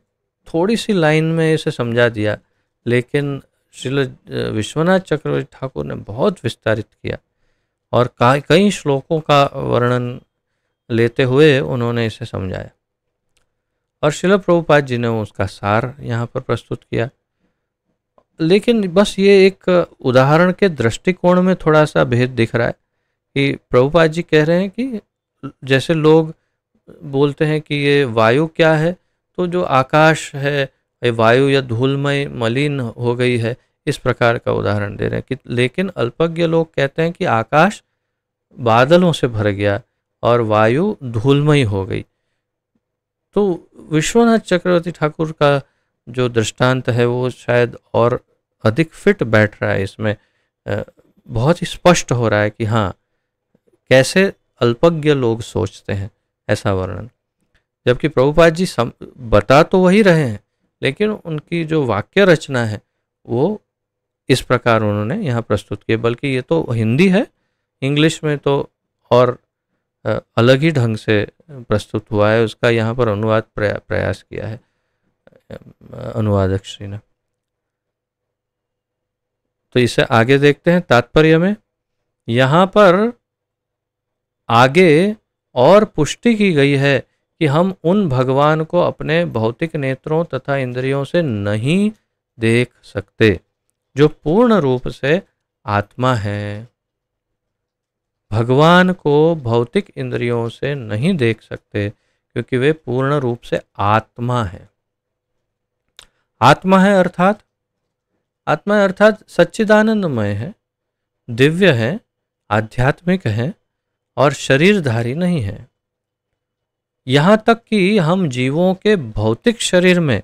थोड़ी सी लाइन में इसे समझा दिया, लेकिन श्री विश्वनाथ चक्रवर्ती ठाकुर ने बहुत विस्तारित किया और कई श्लोकों का वर्णन लेते हुए उन्होंने इसे समझाया। और श्रील प्रभुपाद जी ने उसका सार यहाँ पर प्रस्तुत किया। लेकिन बस ये एक उदाहरण के दृष्टिकोण में थोड़ा सा भेद दिख रहा है कि प्रभुपाद जी कह रहे हैं कि जैसे लोग बोलते हैं कि ये वायु क्या है, तो जो आकाश है ये वायु या धूलमय मलिन हो गई है, इस प्रकार का उदाहरण दे रहे हैं कि, लेकिन अल्पज्ञ लोग कहते हैं कि आकाश बादलों से भर गया और वायु धूलमयी हो गई। तो विश्वनाथ चक्रवर्ती ठाकुर का जो दृष्टांत है वो शायद और अधिक फिट बैठ रहा है इसमें, बहुत ही स्पष्ट हो रहा है कि हाँ कैसे अल्पज्ञ लोग सोचते हैं ऐसा वर्णन। जबकि प्रभुपाद जी बता तो वही रहे हैं, लेकिन उनकी जो वाक्य रचना है वो इस प्रकार उन्होंने यहाँ प्रस्तुत किया। बल्कि ये तो हिंदी है, इंग्लिश में तो और अलग ही ढंग से प्रस्तुत हुआ है, उसका यहाँ पर अनुवाद प्रयास किया है अनुवादक श्री ने। तो इसे आगे देखते हैं तात्पर्य में। यहाँ पर आगे और पुष्टि की गई है कि हम उन भगवान को अपने भौतिक नेत्रों तथा इंद्रियों से नहीं देख सकते जो पूर्ण रूप से आत्मा है। भगवान को भौतिक इंद्रियों से नहीं देख सकते क्योंकि वे पूर्ण रूप से आत्मा है। आत्मा है अर्थात सच्चिदानंदमय है, दिव्य है, आध्यात्मिक है और शरीरधारी नहीं है। यहाँ तक कि हम जीवों के भौतिक शरीर में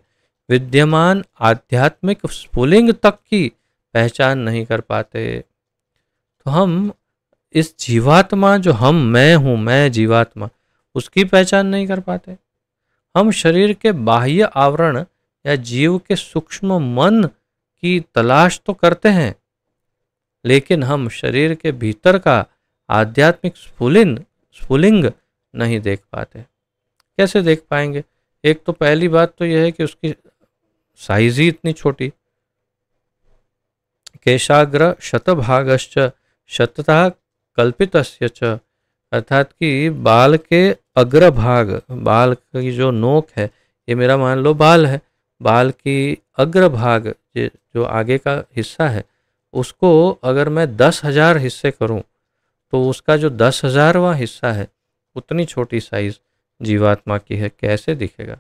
विद्यमान आध्यात्मिक स्फुलिंग तक की पहचान नहीं कर पाते। तो हम इस जीवात्मा जो मैं हूँ, मैं जीवात्मा, उसकी पहचान नहीं कर पाते। हम शरीर के बाह्य आवरण या जीव के सूक्ष्म मन की तलाश तो करते हैं, लेकिन हम शरीर के भीतर का आध्यात्मिक स्फुलिंग नहीं देख पाते। कैसे देख पाएंगे? एक तो पहली बात तो यह है कि उसकी साइज ही इतनी छोटी। केशाग्र शतभागश्च शततः कल्पितस्य च, अर्थात कि बाल के अग्रभाग, बाल की जो नोक है, ये मेरा मान लो बाल है, बाल की अग्रभाग जो आगे का हिस्सा है, उसको अगर मैं 10,000 हिस्से करूं तो उसका जो 10,000वां हिस्सा है, उतनी छोटी साइज जीवात्मा की है। कैसे दिखेगा?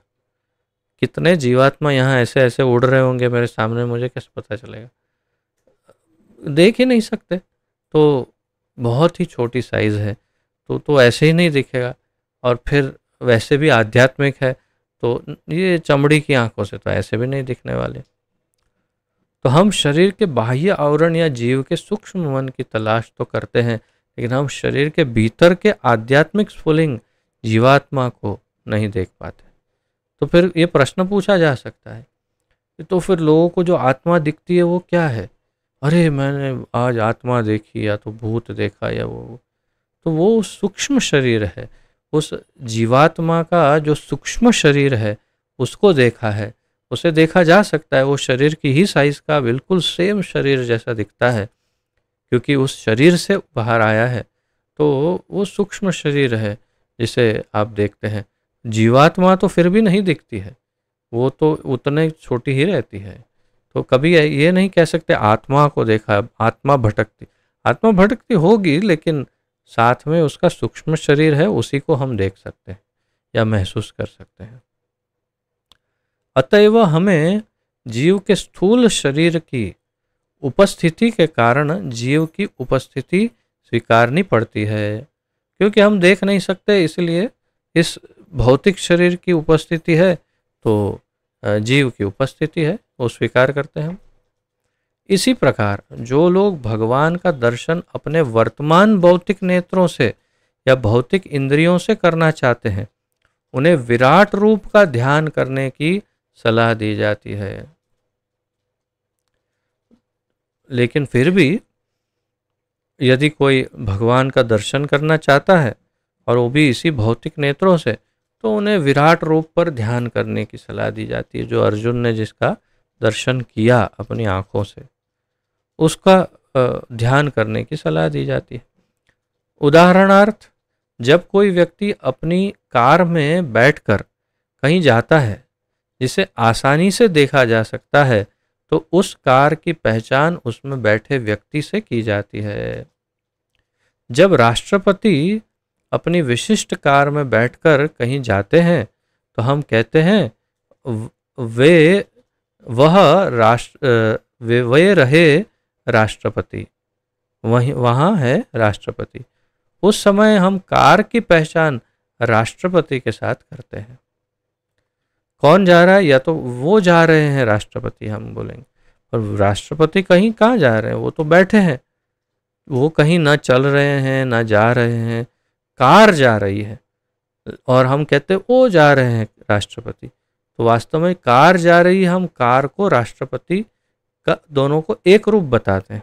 कितने जीवात्मा यहाँ ऐसे ऐसे उड़ रहे होंगे मेरे सामने, मुझे कैसे पता चलेगा? देख ही नहीं सकते। तो बहुत ही छोटी साइज है, तो ऐसे ही नहीं दिखेगा। और फिर वैसे भी आध्यात्मिक है, तो ये चमड़ी की आंखों से तो ऐसे भी नहीं दिखने वाले। तो हम शरीर के बाह्य आवरण या जीव के सूक्ष्म मन की तलाश तो करते हैं, लेकिन हम शरीर के भीतर के आध्यात्मिक स्फुलिंग जीवात्मा को नहीं देख पाते। तो फिर ये प्रश्न पूछा जा सकता है, तो फिर लोगों को जो आत्मा दिखती है वो क्या है? अरे मैंने आज आत्मा देखी, या तो भूत देखा, या तो वो सूक्ष्म शरीर है। उस जीवात्मा का जो सूक्ष्म शरीर है उसको देखा है, उसे देखा जा सकता है। वो शरीर की ही साइज का बिल्कुल सेम शरीर जैसा दिखता है, क्योंकि उस शरीर से बाहर आया है। तो वो सूक्ष्म शरीर है जिसे आप देखते हैं। जीवात्मा तो फिर भी नहीं दिखती है, वो तो उतने छोटी ही रहती है। तो कभी ये नहीं कह सकते आत्मा को देखा, आत्मा भटकती होगी, लेकिन साथ में उसका सूक्ष्म शरीर है, उसी को हम देख सकते हैं या महसूस कर सकते हैं। अतएव हमें जीव के स्थूल शरीर की उपस्थिति के कारण जीव की उपस्थिति स्वीकारनी पड़ती है। क्योंकि हम देख नहीं सकते, इसलिए इस भौतिक शरीर की उपस्थिति है, तो जीव की उपस्थिति है, वो स्वीकार करते हैं हम। इसी प्रकार जो लोग भगवान का दर्शन अपने वर्तमान भौतिक नेत्रों से या भौतिक इंद्रियों से करना चाहते हैं, उन्हें विराट रूप का ध्यान करने की सलाह दी जाती है। लेकिन फिर भी यदि कोई भगवान का दर्शन करना चाहता है और वो भी इसी भौतिक नेत्रों से, तो उन्हें विराट रूप पर ध्यान करने की सलाह दी जाती है। जो अर्जुन ने जिसका दर्शन किया अपनी आंखों से, उसका ध्यान करने की सलाह दी जाती है। उदाहरणार्थ, जब कोई व्यक्ति अपनी कार में बैठकर कहीं जाता है जिसे आसानी से देखा जा सकता है, तो उस कार की पहचान उसमें बैठे व्यक्ति से की जाती है। जब राष्ट्रपति अपनी विशिष्ट कार में बैठकर कहीं जाते हैं, तो हम कहते हैं वे रहे राष्ट्रपति, वहाँ है राष्ट्रपति। उस समय हम कार की पहचान राष्ट्रपति के साथ करते हैं। कौन जा रहा है? या तो वो जा रहे हैं राष्ट्रपति, हम बोलेंगे। और राष्ट्रपति कहीं कहाँ जा रहे हैं? वो तो बैठे हैं, वो कहीं ना चल रहे हैं ना जा रहे हैं, कार जा रही है, और हम कहते हैं वो जा रहे हैं राष्ट्रपति। तो वास्तव में कार जा रही है, हम कार को राष्ट्रपति का दोनों को एक रूप बताते हैं।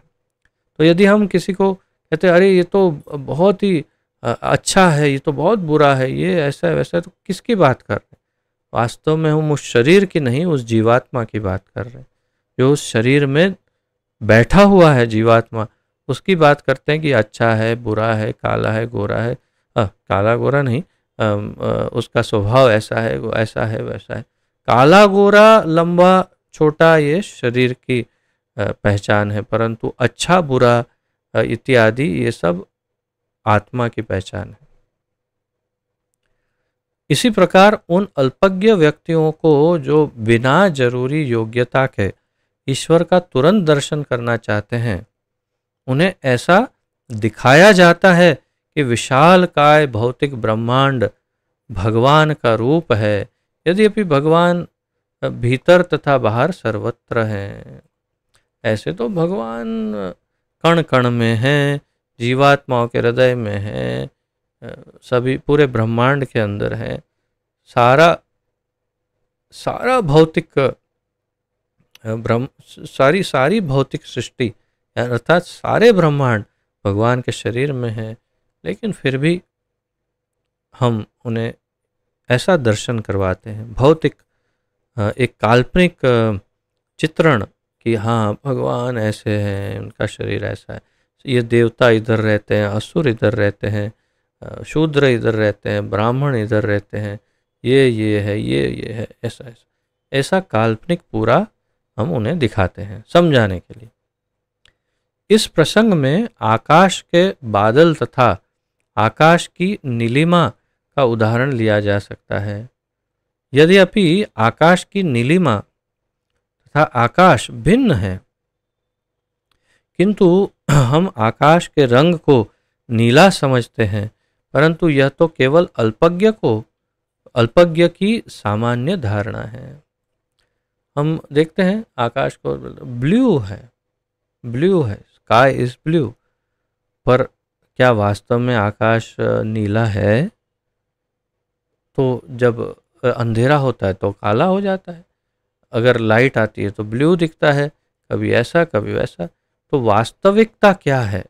तो यदि हम किसी को कहते हैं अरे ये तो बहुत ही अच्छा है, ये तो बहुत बुरा है, ये ऐसा है वैसा है, तो किसकी बात कर रहे हैं? वास्तव में हम उस शरीर की नहीं, उस जीवात्मा की बात कर रहे हैं। जो उस शरीर में बैठा हुआ है जीवात्मा, उसकी बात करते हैं कि अच्छा है, बुरा है, काला है, गोरा है। काला गोरा नहीं, उसका स्वभाव ऐसा है, वो ऐसा है, वैसा है। काला गोरा, लंबा छोटा, ये शरीर की पहचान है, परंतु अच्छा बुरा इत्यादि ये सब आत्मा की पहचान है। इसी प्रकार उन अल्पज्ञ व्यक्तियों को जो बिना जरूरी योग्यता के ईश्वर का तुरंत दर्शन करना चाहते हैं, उन्हें ऐसा दिखाया जाता है कि विशाल काय भौतिक ब्रह्मांड भगवान का रूप है, यद्यपि भगवान भीतर तथा बाहर सर्वत्र हैं। ऐसे तो भगवान कण कण में हैं, जीवात्माओं के हृदय में हैं, सभी पूरे ब्रह्मांड के अंदर है। सारा भौतिक सारी भौतिक सृष्टि अर्थात सारे ब्रह्मांड भगवान के शरीर में है, लेकिन फिर भी हम उन्हें ऐसा दर्शन करवाते हैं, भौतिक एक काल्पनिक चित्रण कि हाँ भगवान ऐसे हैं, उनका शरीर ऐसा है, ये देवता इधर रहते हैं, असुर इधर रहते हैं, शूद्र इधर रहते हैं, ब्राह्मण इधर रहते हैं, ये है, ये है, ऐसा काल्पनिक पूरा हम उन्हें दिखाते हैं समझाने के लिए। इस प्रसंग में आकाश के बादल तथा आकाश की नीलिमा का उदाहरण लिया जा सकता है। यद्यपि आकाश की नीलिमा तथा आकाश भिन्न है, किंतु हम आकाश के रंग को नीला समझते हैं, परंतु यह तो केवल अल्पज्ञ की सामान्य धारणा है। हम देखते हैं आकाश को ब्लू है, स्काई इज ब्लू, पर क्या वास्तव में आकाश नीला है? तो जब अंधेरा होता है तो काला हो जाता है, अगर लाइट आती है तो ब्लू दिखता है, कभी ऐसा कभी वैसा। तो वास्तविकता क्या है?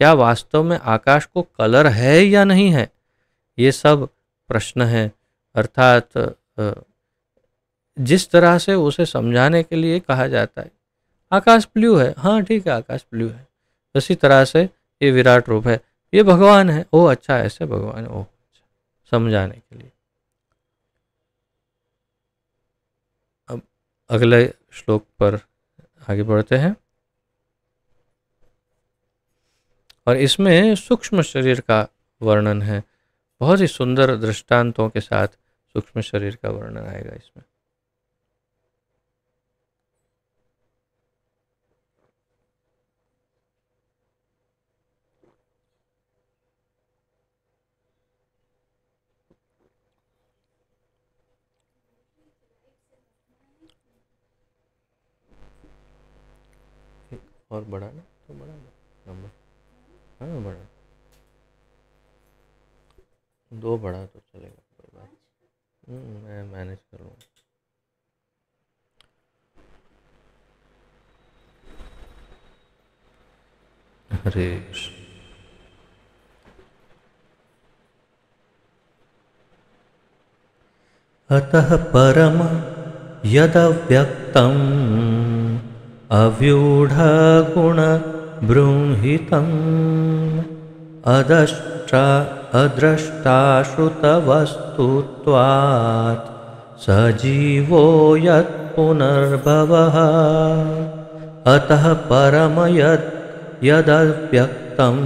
क्या वास्तव में आकाश को कलर है या नहीं है? ये सब प्रश्न है। अर्थात जिस तरह से उसे समझाने के लिए कहा जाता है आकाश ब्लू है, हाँ ठीक है आकाश ब्लू है, उसी तरह से ये विराट रूप है, ये भगवान है, ओ अच्छा ऐसे भगवान, ओ अच्छा, समझाने के लिए। अब अगले श्लोक पर आगे बढ़ते हैं और इसमें सूक्ष्म शरीर का वर्णन है। बहुत ही सुंदर दृष्टांतों के साथ सूक्ष्म शरीर का वर्णन आएगा इसमें। और बड़ा ना, तो बड़ा नंबर, हाँ बड़ा, दो बड़ा तो चलेगा, कोई बात, मैं मैनेज कर लूँगा। हरे कृष्ण। अतः परम यदव्यक्तम् अव्यूढगुणबृंहितम् अद्रष्टाश्रुतवस्तुत्वात् सजीवो यत्पुनर्भवः। अतः परम यदव्यक्तम्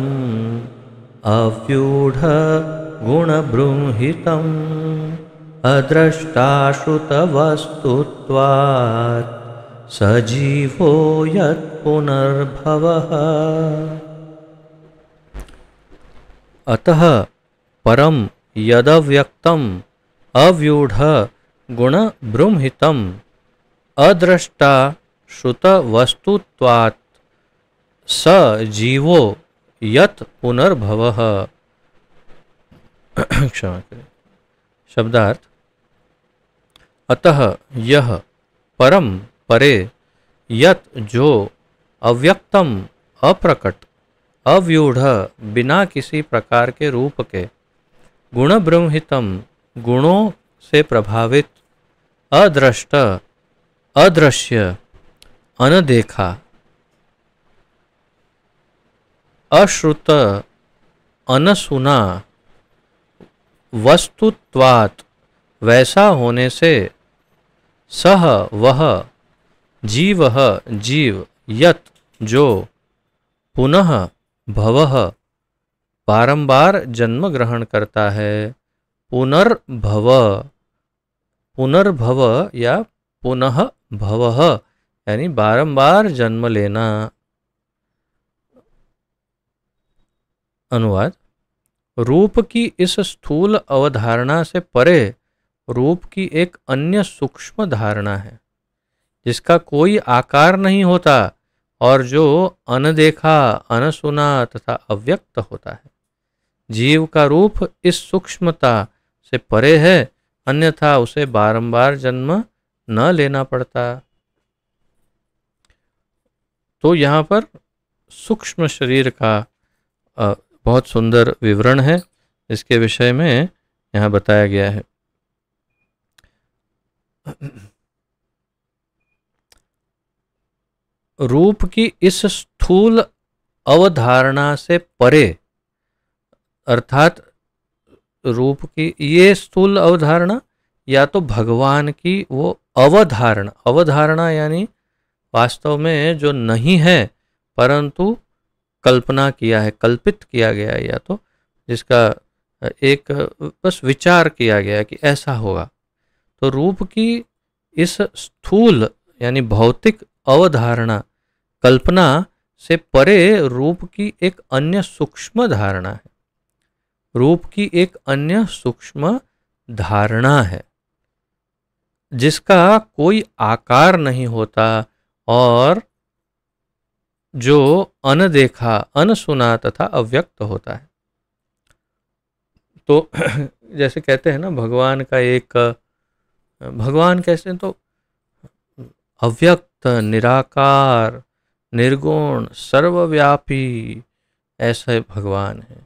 अव्यूढगुणबृंहितम् अद्रष्टाश्रुतवस्तुत्वात् सजीवो यत्पुनर्भवः। अतः परम यदव्यक्तम् अव्यूढ़ गुणबृंहितम् अद्रष्टाश्रुतवस्तुत्वात् स जीवो यत् पुनर्भवः। क्षमा करें। शब्दार्थ: अतः यह, परम परे, यत जो, अव्यक्तम अप्रकट, अव्यूढ़ बिना किसी प्रकार के रूप के, गुणबृंहितम गुणों से प्रभावित, अदृष्ट अदृश्य अनदेखा, अश्रुत अनसुना, वस्तुत्वात् वैसा होने से, सह वह, जीवः जीव, यत जो, पुनः भवः बारंबार जन्म ग्रहण करता है, पुनर्भव, पुनर्भव या पुनः भवः यानी बारंबार जन्म लेना। अनुवाद: रूप की इस स्थूल अवधारणा से परे रूप की एक अन्य सूक्ष्म धारणा है जिसका कोई आकार नहीं होता और जो अनदेखा, अनसुना तथा अव्यक्त होता है। जीव का रूप इस सूक्ष्मता से परे है, अन्यथा उसे बारंबार जन्म न लेना पड़ता। तो यहाँ पर सूक्ष्म शरीर का बहुत सुंदर विवरण है, इसके विषय में यहाँ बताया गया है। रूप की इस स्थूल अवधारणा से परे, अर्थात रूप की ये स्थूल अवधारणा या तो भगवान की वो अवधारणा, अवधारणा यानी वास्तव में जो नहीं है परंतु कल्पना किया है, कल्पित किया गया है, या तो जिसका एक बस विचार किया गया है कि ऐसा होगा। तो रूप की इस स्थूल यानी भौतिक अवधारणा, कल्पना से परे रूप की एक अन्य सूक्ष्म धारणा है। रूप की एक अन्य सूक्ष्म धारणा है जिसका कोई आकार नहीं होता और जो अनदेखा, अनसुना तथा अव्यक्त होता है। तो जैसे कहते हैं ना, भगवान का एक, भगवान कैसे, तो अव्यक्त, निराकार, निर्गुण, सर्वव्यापी ऐसा भगवान है।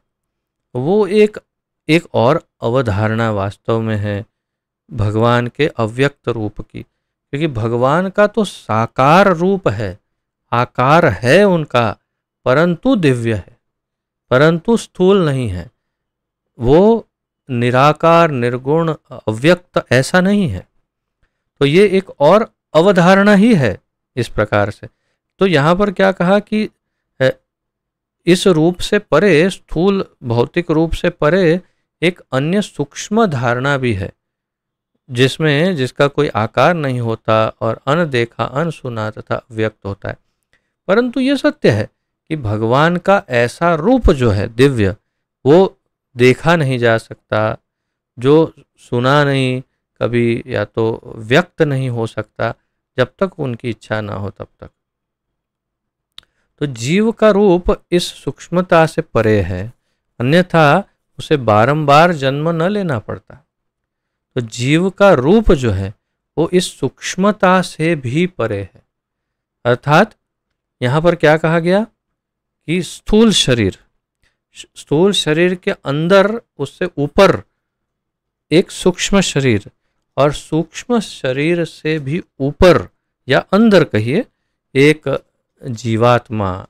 वो एक और अवधारणा वास्तव में है भगवान के अव्यक्त रूप की, क्योंकि भगवान का तो साकार रूप है, आकार है उनका, परंतु दिव्य है, परंतु स्थूल नहीं है। वो निराकार, निर्गुण, अव्यक्त ऐसा नहीं है। तो ये एक और अवधारणा ही है इस प्रकार से। तो यहाँ पर क्या कहा कि इस रूप से परे, स्थूल भौतिक रूप से परे एक अन्य सूक्ष्म धारणा भी है जिसमें, जिसका कोई आकार नहीं होता और अनदेखा, अनसुना तथा व्यक्त होता है। परंतु ये सत्य है कि भगवान का ऐसा रूप जो है दिव्य, वो देखा नहीं जा सकता, जो सुना नहीं कभी या तो व्यक्त नहीं हो सकता जब तक उनकी इच्छा ना हो तब तक। तो जीव का रूप इस सूक्ष्मता से परे है, अन्यथा उसे बारंबार जन्म न लेना पड़ता। तो जीव का रूप जो है वो इस सूक्ष्मता से भी परे है। अर्थात यहाँ पर क्या कहा गया कि स्थूल शरीर, स्थूल शरीर के अंदर उससे ऊपर एक सूक्ष्म शरीर, और सूक्ष्म शरीर से भी ऊपर या अंदर कहिए एक जीवात्मा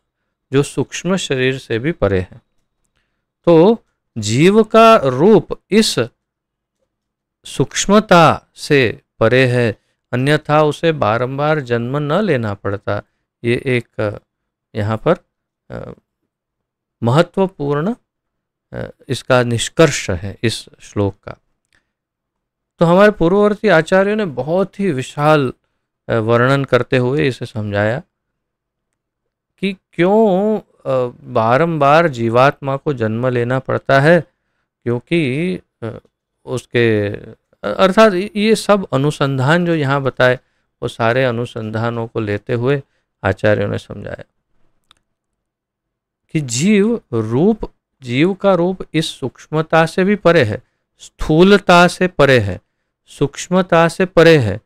जो सूक्ष्म शरीर से भी परे है। तो जीव का रूप इस सूक्ष्मता से परे है, अन्यथा उसे बारंबार जन्म न लेना पड़ता। ये एक यहाँ पर महत्वपूर्ण इसका निष्कर्ष है इस श्लोक का। तो हमारे पूर्ववर्ती आचार्यों ने बहुत ही विशाल वर्णन करते हुए इसे समझाया कि क्यों बारंबार जीवात्मा को जन्म लेना पड़ता है, क्योंकि उसके अर्थात ये सब अनुसंधान जो यहाँ बताए वो सारे अनुसंधानों को लेते हुए आचार्यों ने समझाया कि जीव का रूप इस सूक्ष्मता से भी परे है, स्थूलता से परे है, सूक्ष्मता से परे है,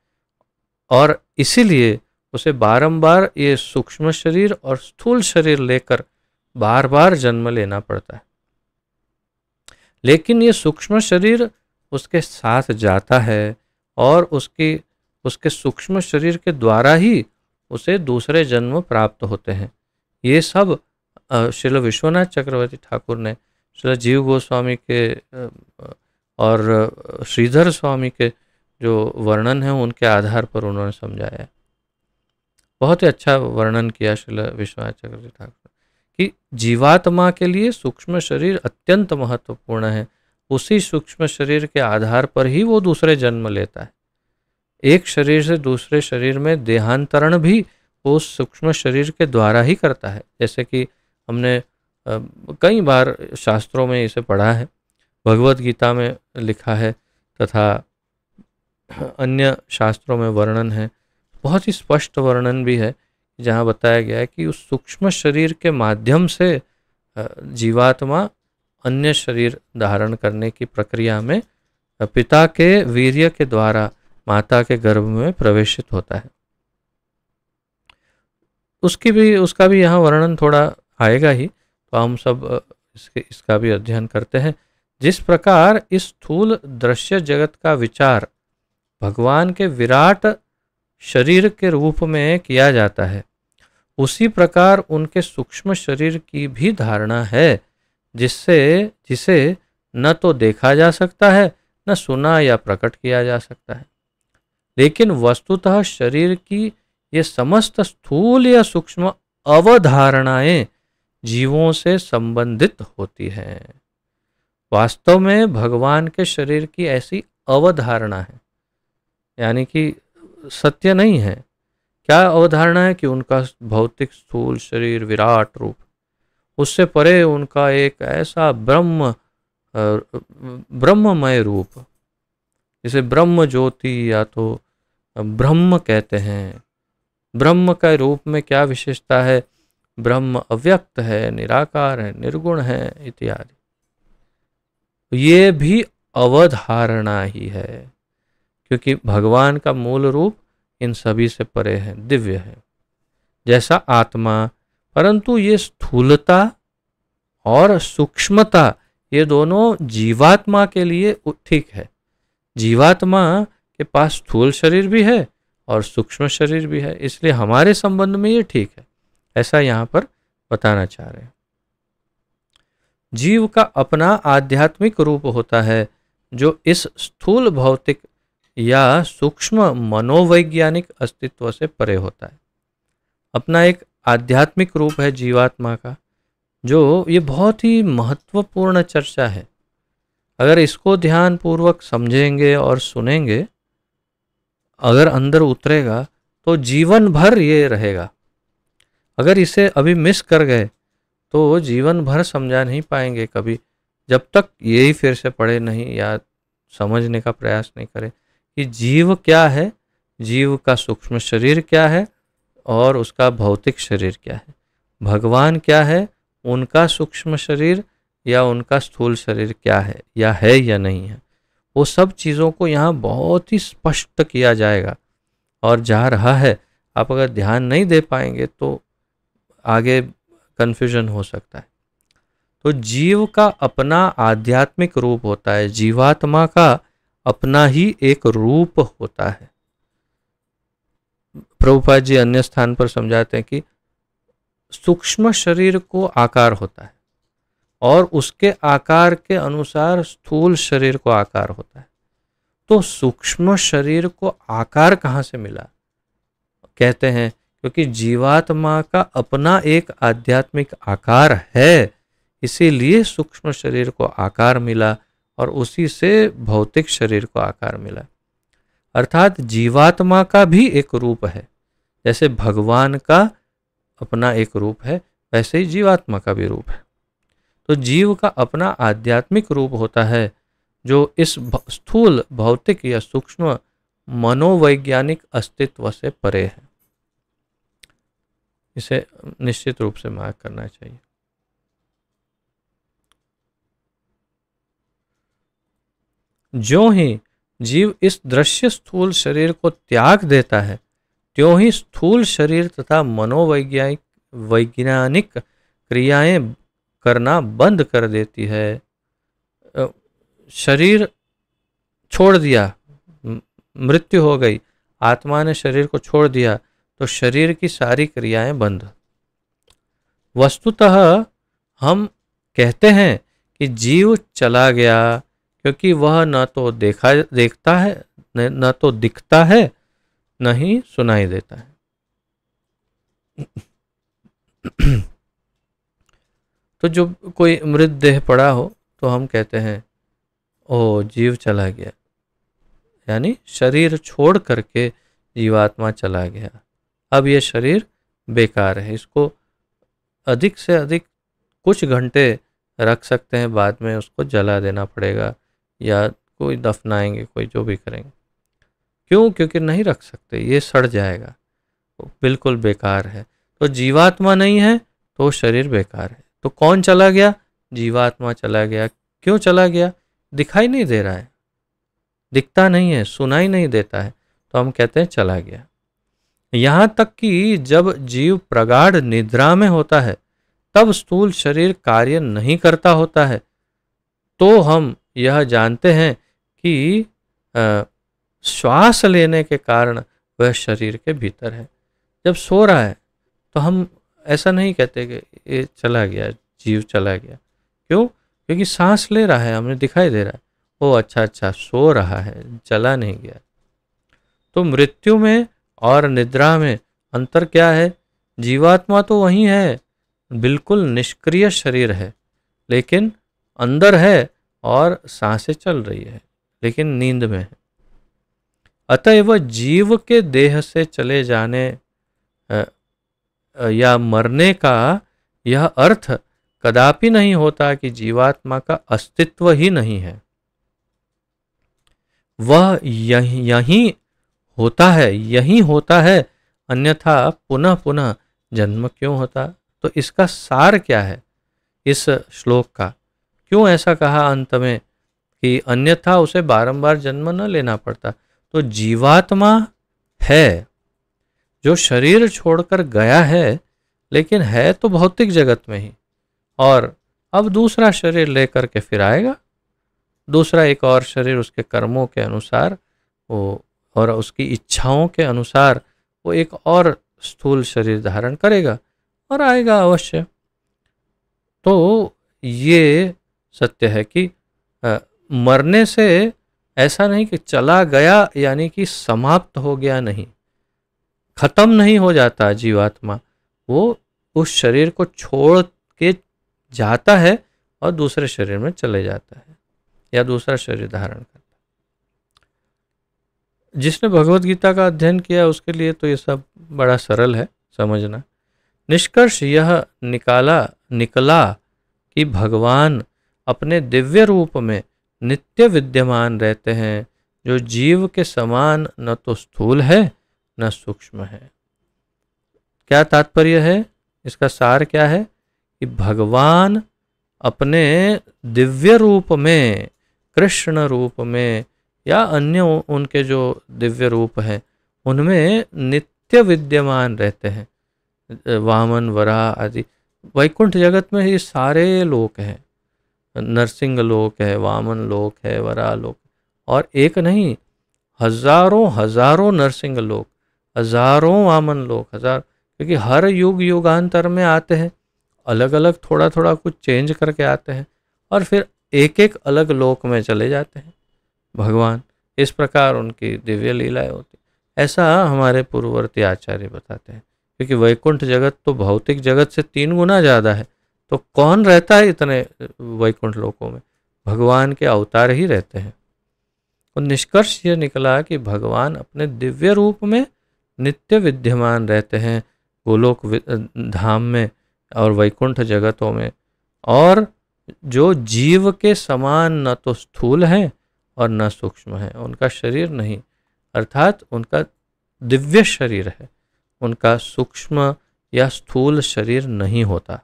और इसीलिए उसे बारंबार ये सूक्ष्म शरीर और स्थूल शरीर लेकर बार बार जन्म लेना पड़ता है। लेकिन ये सूक्ष्म शरीर उसके साथ जाता है और उसके सूक्ष्म शरीर के द्वारा ही उसे दूसरे जन्म प्राप्त होते हैं। ये सब श्रील विश्वनाथ चक्रवर्ती ठाकुर ने श्रील जीव गोस्वामी के और श्रीधर स्वामी के जो वर्णन है उनके आधार पर उन्होंने समझाया। बहुत ही अच्छा वर्णन किया श्रील विश्वनाथ चक्रवर्ती ठाकुर कि जीवात्मा के लिए सूक्ष्म शरीर अत्यंत महत्वपूर्ण है। उसी सूक्ष्म शरीर के आधार पर ही वो दूसरे जन्म लेता है। एक शरीर से दूसरे शरीर में देहांतरण भी उस सूक्ष्म शरीर के द्वारा ही करता है। जैसे कि हमने कई बार शास्त्रों में इसे पढ़ा है, भगवत गीता में लिखा है तथा अन्य शास्त्रों में वर्णन है, बहुत ही स्पष्ट वर्णन भी है जहाँ बताया गया है कि उस सूक्ष्म शरीर के माध्यम से जीवात्मा अन्य शरीर धारण करने की प्रक्रिया में पिता के वीर्य के द्वारा माता के गर्भ में प्रवेशित होता है। उसका भी यहाँ वर्णन थोड़ा आएगा ही, तो हम सब इसका भी अध्ययन करते हैं। जिस प्रकार इस स्थूल दृश्य जगत का विचार भगवान के विराट शरीर के रूप में किया जाता है, उसी प्रकार उनके सूक्ष्म शरीर की भी धारणा है, जिसे न तो देखा जा सकता है, न सुना या प्रकट किया जा सकता है। लेकिन वस्तुतः शरीर की ये समस्त स्थूल या सूक्ष्म अवधारणाएं जीवों से संबंधित होती हैं। वास्तव में भगवान के शरीर की ऐसी अवधारणा है, यानी कि सत्य नहीं है। क्या अवधारणा है? कि उनका भौतिक स्थूल शरीर विराट रूप, उससे परे उनका एक ऐसा ब्रह्ममय रूप, जिसे ब्रह्म ज्योति या तो ब्रह्म कहते हैं। ब्रह्म का रूप में क्या विशेषता है? ब्रह्म अव्यक्त है, निराकार है, निर्गुण है इत्यादि। ये भी अवधारणा ही है, क्योंकि भगवान का मूल रूप इन सभी से परे है, दिव्य है, जैसा आत्मा। परंतु ये स्थूलता और सूक्ष्मता ये दोनों जीवात्मा के लिए ठीक है। जीवात्मा के पास स्थूल शरीर भी है और सूक्ष्म शरीर भी है, इसलिए हमारे संबंध में ये ठीक है, ऐसा यहाँ पर बताना चाह रहे हैं। जीव का अपना आध्यात्मिक रूप होता है, जो इस स्थूल भौतिक या सूक्ष्म मनोवैज्ञानिक अस्तित्व से परे होता है। अपना एक आध्यात्मिक रूप है जीवात्मा का, जो ये बहुत ही महत्वपूर्ण चर्चा है। अगर इसको ध्यान पूर्वक समझेंगे और सुनेंगे, अगर अंदर उतरेगा तो जीवन भर ये रहेगा। अगर इसे अभी मिस कर गए तो जीवन भर समझा नहीं पाएंगे कभी, जब तक यही फिर से पढ़े नहीं या समझने का प्रयास नहीं करें कि जीव क्या है, जीव का सूक्ष्म शरीर क्या है और उसका भौतिक शरीर क्या है, भगवान क्या है, उनका सूक्ष्म शरीर या उनका स्थूल शरीर क्या है या नहीं है। वो सब चीज़ों को यहाँ बहुत ही स्पष्ट किया जाएगा और जा रहा है। आप अगर ध्यान नहीं दे पाएंगे तो आगे कन्फ्यूजन हो सकता है। तो जीव का अपना आध्यात्मिक रूप होता है, जीवात्मा का अपना ही एक रूप होता है। प्रभुपाद जी अन्य स्थान पर समझाते हैं कि सूक्ष्म शरीर को आकार होता है और उसके आकार के अनुसार स्थूल शरीर को आकार होता है। तो सूक्ष्म शरीर को आकार कहाँ से मिला? कहते हैं क्योंकि जीवात्मा का अपना एक आध्यात्मिक आकार है, इसीलिए सूक्ष्म शरीर को आकार मिला और उसी से भौतिक शरीर को आकार मिला। अर्थात जीवात्मा का भी एक रूप है, जैसे भगवान का अपना एक रूप है, वैसे ही जीवात्मा का भी रूप है। तो जीव का अपना आध्यात्मिक रूप होता है, जो इस स्थूल भौतिक या सूक्ष्म मनोवैज्ञानिक अस्तित्व से परे है। इसे निश्चित रूप से मार्क करना चाहिए। जो ही जीव इस दृश्य स्थूल शरीर को त्याग देता है, त्यों ही स्थूल शरीर तथा वैज्ञानिक क्रियाएं करना बंद कर देती है। शरीर छोड़ दिया, मृत्यु हो गई, आत्मा ने शरीर को छोड़ दिया, तो शरीर की सारी क्रियाएं बंद। वस्तुतः हम कहते हैं कि जीव चला गया, क्योंकि वह न तो देखता है, न तो दिखता है, न ही सुनाई देता है। तो जो कोई मृत देह पड़ा हो तो हम कहते हैं ओ जीव चला गया, यानी शरीर छोड़ करके जीवात्मा चला गया, अब ये शरीर बेकार है, इसको अधिक से अधिक कुछ घंटे रख सकते हैं, बाद में उसको जला देना पड़ेगा या कोई दफनाएंगे, कोई जो भी करेंगे। क्यों? क्योंकि नहीं रख सकते, ये सड़ जाएगा, तो बिल्कुल बेकार है। तो जीवात्मा नहीं है तो शरीर बेकार है। तो कौन चला गया? जीवात्मा चला गया। क्यों चला गया? दिखाई नहीं दे रहा है, दिखता नहीं है, सुनाई नहीं देता है, तो हम कहते हैं चला गया। यहाँ तक कि जब जीव प्रगाढ़ निद्रा में होता है तब स्थूल शरीर कार्य नहीं करता होता है, तो हम यह जानते हैं कि श्वास लेने के कारण वह शरीर के भीतर है। जब सो रहा है तो हम ऐसा नहीं कहते कि ये चला गया, जीव चला गया। क्यों? क्योंकि सांस ले रहा है, हमें दिखाई दे रहा है, ओ अच्छा सो रहा है, चला नहीं गया। तो मृत्यु में और निद्रा में अंतर क्या है? जीवात्मा तो वही है, बिल्कुल निष्क्रिय शरीर है, लेकिन अंदर है और सांसें चल रही है, लेकिन नींद में है। अतएव जीव के देह से चले जाने या मरने का यह अर्थ कदापि नहीं होता कि जीवात्मा का अस्तित्व ही नहीं है। वह यही होता है, अन्यथा पुनः पुनः जन्म क्यों होता? तो इसका सार क्या है इस श्लोक का? क्यों ऐसा कहा अंत में कि अन्यथा उसे बारंबार जन्म न लेना पड़ता? तो जीवात्मा है जो शरीर छोड़कर गया है, लेकिन है तो भौतिक जगत में ही, और अब दूसरा शरीर लेकर के फिर आएगा, दूसरा एक और शरीर उसके कर्मों के अनुसार वो और उसकी इच्छाओं के अनुसार वो एक और स्थूल शरीर धारण करेगा और आएगा अवश्य। तो ये सत्य है कि मरने से ऐसा नहीं कि चला गया यानी कि समाप्त हो गया, नहीं, खत्म नहीं हो जाता जीवात्मा, वो उस शरीर को छोड़ के जाता है और दूसरे शरीर में चले जाता है या दूसरा शरीर धारण करता है। जिसने भगवत गीता का अध्ययन किया उसके लिए तो ये सब बड़ा सरल है समझना। निष्कर्ष यह निकला कि भगवान अपने दिव्य रूप में नित्य विद्यमान रहते हैं, जो जीव के समान न तो स्थूल है न सूक्ष्म है। क्या तात्पर्य है? इसका सार क्या है कि भगवान अपने दिव्य रूप में, कृष्ण रूप में या अन्य उनके जो दिव्य रूप हैं उनमें नित्य विद्यमान रहते हैं। वामन, वराह आदि वैकुंठ जगत में ये सारे लोक हैं, नरसिंह लोक है, वामन लोक है, वराह लोक, और एक नहीं, हजारों नरसिंह लोक, हजारों वामन लोक, क्योंकि हर युग युगांतर में आते हैं, अलग अलग थोड़ा थोड़ा कुछ चेंज करके आते हैं और फिर एक एक अलग लोक में चले जाते हैं भगवान। इस प्रकार उनकी दिव्य लीलाएं होती। ऐसा हमारे पूर्ववर्ती आचार्य बताते हैं, क्योंकि वैकुंठ जगत तो भौतिक जगत से 3 गुना ज़्यादा है, तो कौन रहता है इतने वैकुंठ लोकों में? भगवान के अवतार ही रहते हैं। और निष्कर्ष यह निकला कि भगवान अपने दिव्य रूप में नित्य विद्यमान रहते हैं गोलोक धाम में और वैकुंठ जगतों में, और जो जीव के समान न तो स्थूल है और न सूक्ष्म है, उनका शरीर नहीं, अर्थात उनका दिव्य शरीर है, उनका सूक्ष्म या स्थूल शरीर नहीं होता।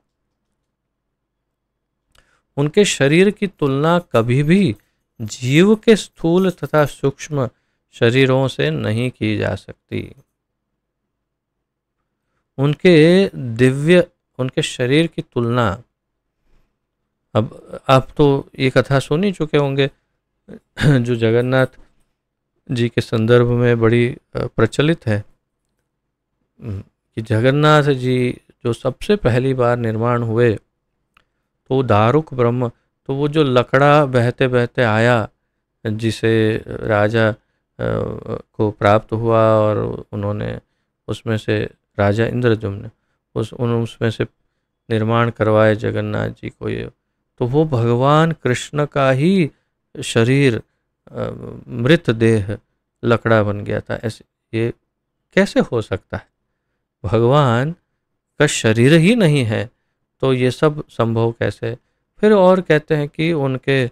उनके शरीर की तुलना कभी भी जीव के स्थूल तथा सूक्ष्म शरीरों से नहीं की जा सकती। उनके शरीर की तुलना, अब आप तो ये कथा सुन ही चुके होंगे जो जगन्नाथ जी के संदर्भ में बड़ी प्रचलित है कि जगन्नाथ जी जो सबसे पहली बार निर्माण हुए तो दारुक ब्रह्म, तो वो जो लकड़ा बहते बहते आया जिसे राजा को प्राप्त हुआ और उन्होंने उसमें से, राजा इंद्रद्युम्न, उसमें से निर्माण करवाए जगन्नाथ जी को, ये तो वो भगवान कृष्ण का ही शरीर मृत देह लकड़ा बन गया था। ऐसे ये कैसे हो सकता है? भगवान का शरीर ही नहीं है तो ये सब संभव कैसे? फिर और कहते हैं कि उनके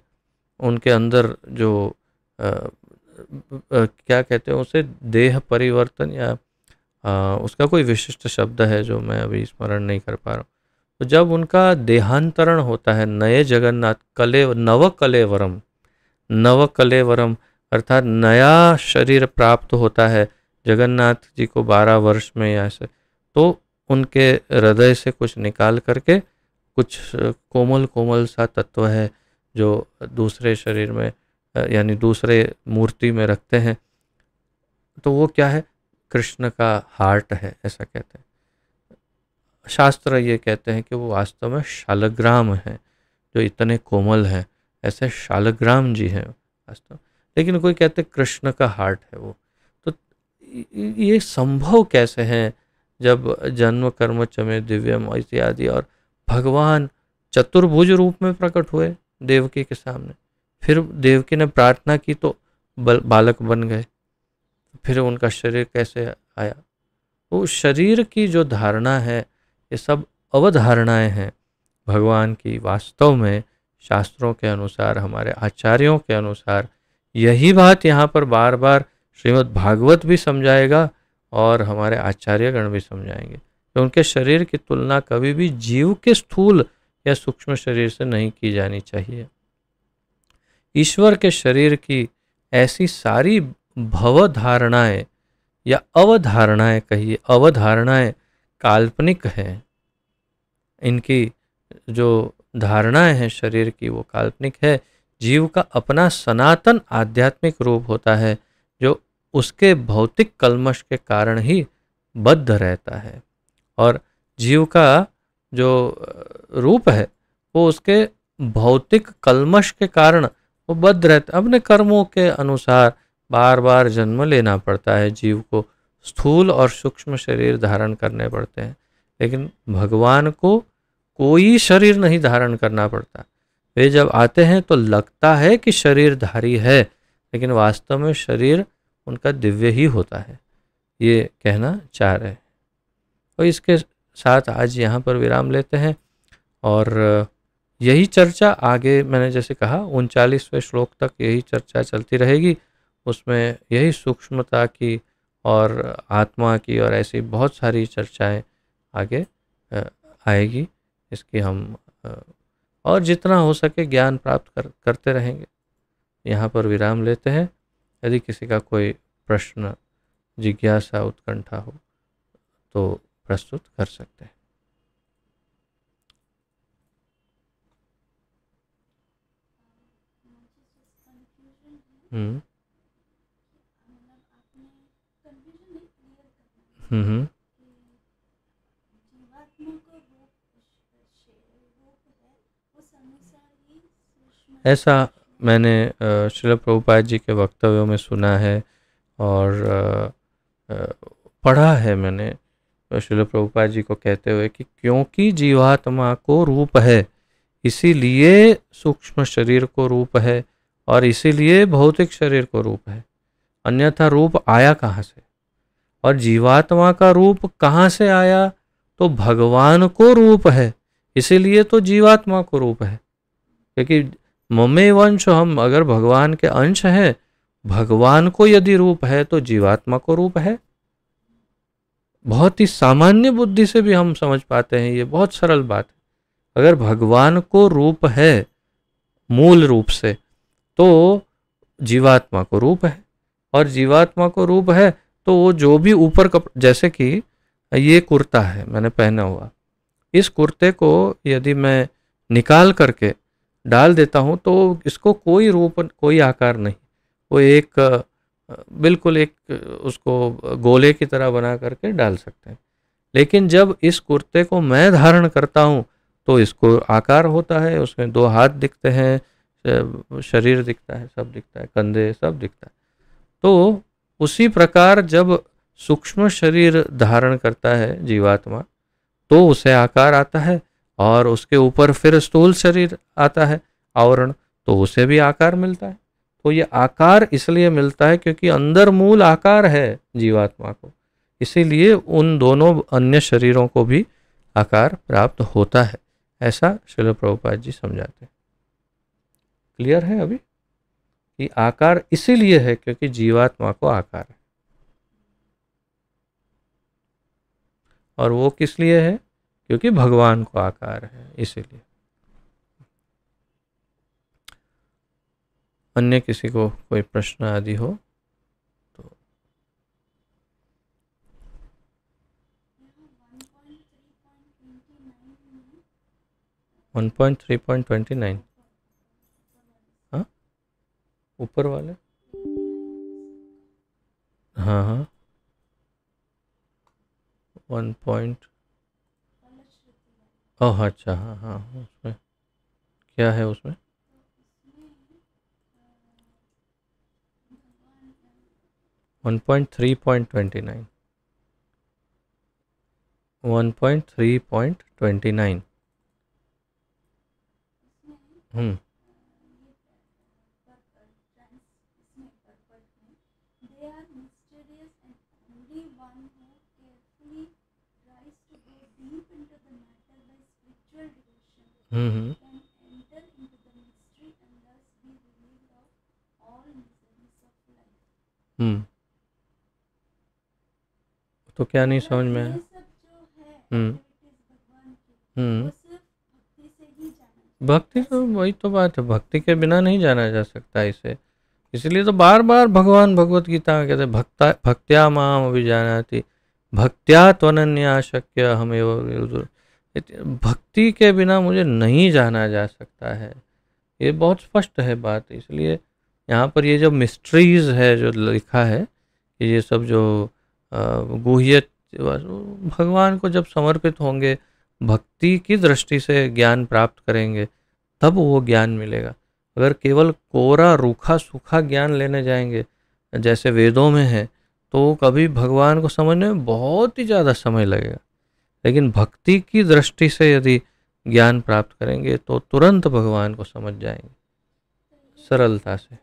उनके अंदर जो क्या कहते हैं उसे, देह परिवर्तन या उसका कोई विशिष्ट शब्द है जो मैं अभी स्मरण नहीं कर पा रहा हूँ। तो जब उनका देहांतरण होता है नए जगन्नाथ नव कलेवरम अर्थात नया शरीर प्राप्त होता है जगन्नाथ जी को 12 वर्ष में या ऐसे, तो उनके हृदय से कुछ निकाल करके कुछ कोमल कोमल सा तत्व है जो दूसरे शरीर में यानी दूसरे मूर्ति में रखते हैं। तो वो क्या है? कृष्ण का हार्ट है, ऐसा कहते हैं। शास्त्र ये कहते हैं कि वो वास्तव में शालग्राम है, जो इतने कोमल हैं, ऐसे शालग्राम जी हैं वास्तव। लेकिन कोई कहते हैं कृष्ण का हार्ट है वो। तो ये संभव कैसे है जब जन्म कर्म चमे दिव्यम इत्यादि और भगवान चतुर्भुज रूप में प्रकट हुए देवकी के सामने, फिर देवकी ने प्रार्थना की तो बालक बन गए, फिर उनका शरीर कैसे आया? वो शरीर की जो धारणा है ये सब अवधारणाएं हैं भगवान की। वास्तव में शास्त्रों के अनुसार, हमारे आचार्यों के अनुसार यही बात यहाँ पर बार बार श्रीमद् भागवत भी समझाएगा और हमारे आचार्यगण भी समझाएंगे कि उनके शरीर की तुलना कभी भी जीव के स्थूल या सूक्ष्म शरीर से नहीं की जानी चाहिए। ईश्वर के शरीर की ऐसी सारी भवधारणाएं या अवधारणाएं, कहिए अवधारणाएं काल्पनिक हैं। इनकी जो धारणाएं हैं शरीर की वो काल्पनिक है। जीव का अपना सनातन आध्यात्मिक रूप होता है जो उसके भौतिक कल्मश के कारण ही बद्ध रहता है, और जीव का जो रूप है वो उसके भौतिक कल्मश के कारण वो बद्ध रहता है। अपने कर्मों के अनुसार बार बार जन्म लेना पड़ता है जीव को, स्थूल और सूक्ष्म शरीर धारण करने पड़ते हैं। लेकिन भगवान को कोई शरीर नहीं धारण करना पड़ता। वे जब आते हैं तो लगता है कि शरीरधारी है, लेकिन वास्तव में शरीर उनका दिव्य ही होता है, ये कहना चाह रहे हैं। तो इसके साथ आज यहाँ पर विराम लेते हैं और यही चर्चा आगे, मैंने जैसे कहा 39वें श्लोक तक यही चर्चा चलती रहेगी। उसमें यही सूक्ष्मता की और आत्मा की और ऐसी बहुत सारी चर्चाएं आगे आएगी। इसकी हम और जितना हो सके ज्ञान प्राप्त करते रहेंगे। यहाँ पर विराम लेते हैं। यदि किसी का कोई प्रश्न, जिज्ञासा, उत्कंठा हो तो प्रस्तुत कर सकते हैं। ऐसा मैंने श्रील प्रभुपाद जी के वक्तव्यों में सुना है और पढ़ा है मैंने श्रील प्रभुपाद जी को कहते हुए कि क्योंकि जीवात्मा को रूप है इसीलिए सूक्ष्म शरीर को रूप है और इसीलिए भौतिक शरीर को रूप है, अन्यथा रूप आया कहाँ से? और जीवात्मा का रूप कहाँ से आया? तो भगवान को रूप है, इसीलिए तो जीवात्मा को रूप है। क्योंकि ममे वंश, हम अगर भगवान के अंश हैं, भगवान को यदि रूप है तो जीवात्मा को रूप है। बहुत ही सामान्य बुद्धि से भी हम समझ पाते हैं, ये बहुत सरल बात है। अगर भगवान को रूप है मूल रूप से तो जीवात्मा को रूप है, और जीवात्मा को रूप है तो वो जो भी ऊपर जैसे कि ये कुर्ता है मैंने पहना हुआ, इस कुर्ते को यदि मैं निकाल करके डाल देता हूँ तो इसको कोई रूप, कोई आकार नहीं, वो एक बिल्कुल एक उसको गोले की तरह बना करके डाल सकते हैं। लेकिन जब इस कुर्ते को मैं धारण करता हूँ तो इसको आकार होता है, उसमें 2 हाथ दिखते हैं, शरीर दिखता है, सब दिखता है, कंधे सब दिखता है। तो उसी प्रकार जब सूक्ष्म शरीर धारण करता है जीवात्मा तो उसे आकार आता है, और उसके ऊपर फिर स्थूल शरीर आता है, आवरण, तो उसे भी आकार मिलता है। तो ये आकार इसलिए मिलता है क्योंकि अंदर मूल आकार है जीवात्मा को, इसीलिए उन दोनों अन्य शरीरों को भी आकार प्राप्त होता है, ऐसा श्रील प्रभुपाद जी समझाते हैं। क्लियर है अभी कि आकार इसीलिए है क्योंकि जीवात्मा को आकार है, और वो किस लिए है? क्योंकि भगवान को आकार है, इसीलिए। अन्य किसी को कोई प्रश्न आदि हो तो। 1.3.29 हाँ, ऊपर वाले, हाँ हाँ, 1 पॉइंट, ओह अच्छा, हाँ हाँ, उसमें क्या है? उसमें 1.3.29 1.3.29 हम्म हम्म तो क्या नहीं समझ में आया? हम्म हम्म भक्ति तो वही तो बात है, भक्ति के बिना नहीं जाना जा सकता इसे। इसलिए तो बार बार भगवान भगवत गीता में कहते भक्ता भक्त्या माम अभिजानाति भक्त्या त्वनन्या शक्य हमेव विदुर। भक्ति के बिना मुझे नहीं जाना जा सकता है, ये बहुत स्पष्ट है बात। इसलिए यहाँ पर ये जो मिस्ट्रीज है जो लिखा है कि ये सब जो गुह्य भगवान को जब समर्पित होंगे, भक्ति की दृष्टि से ज्ञान प्राप्त करेंगे, तब वो ज्ञान मिलेगा। अगर केवल कोरा रूखा सूखा ज्ञान लेने जाएंगे जैसे वेदों में है, तो कभी भगवान को समझने में बहुत ही ज़्यादा समय लगेगा। लेकिन भक्ति की दृष्टि से यदि ज्ञान प्राप्त करेंगे तो तुरंत भगवान को समझ जाएंगे सरलता से।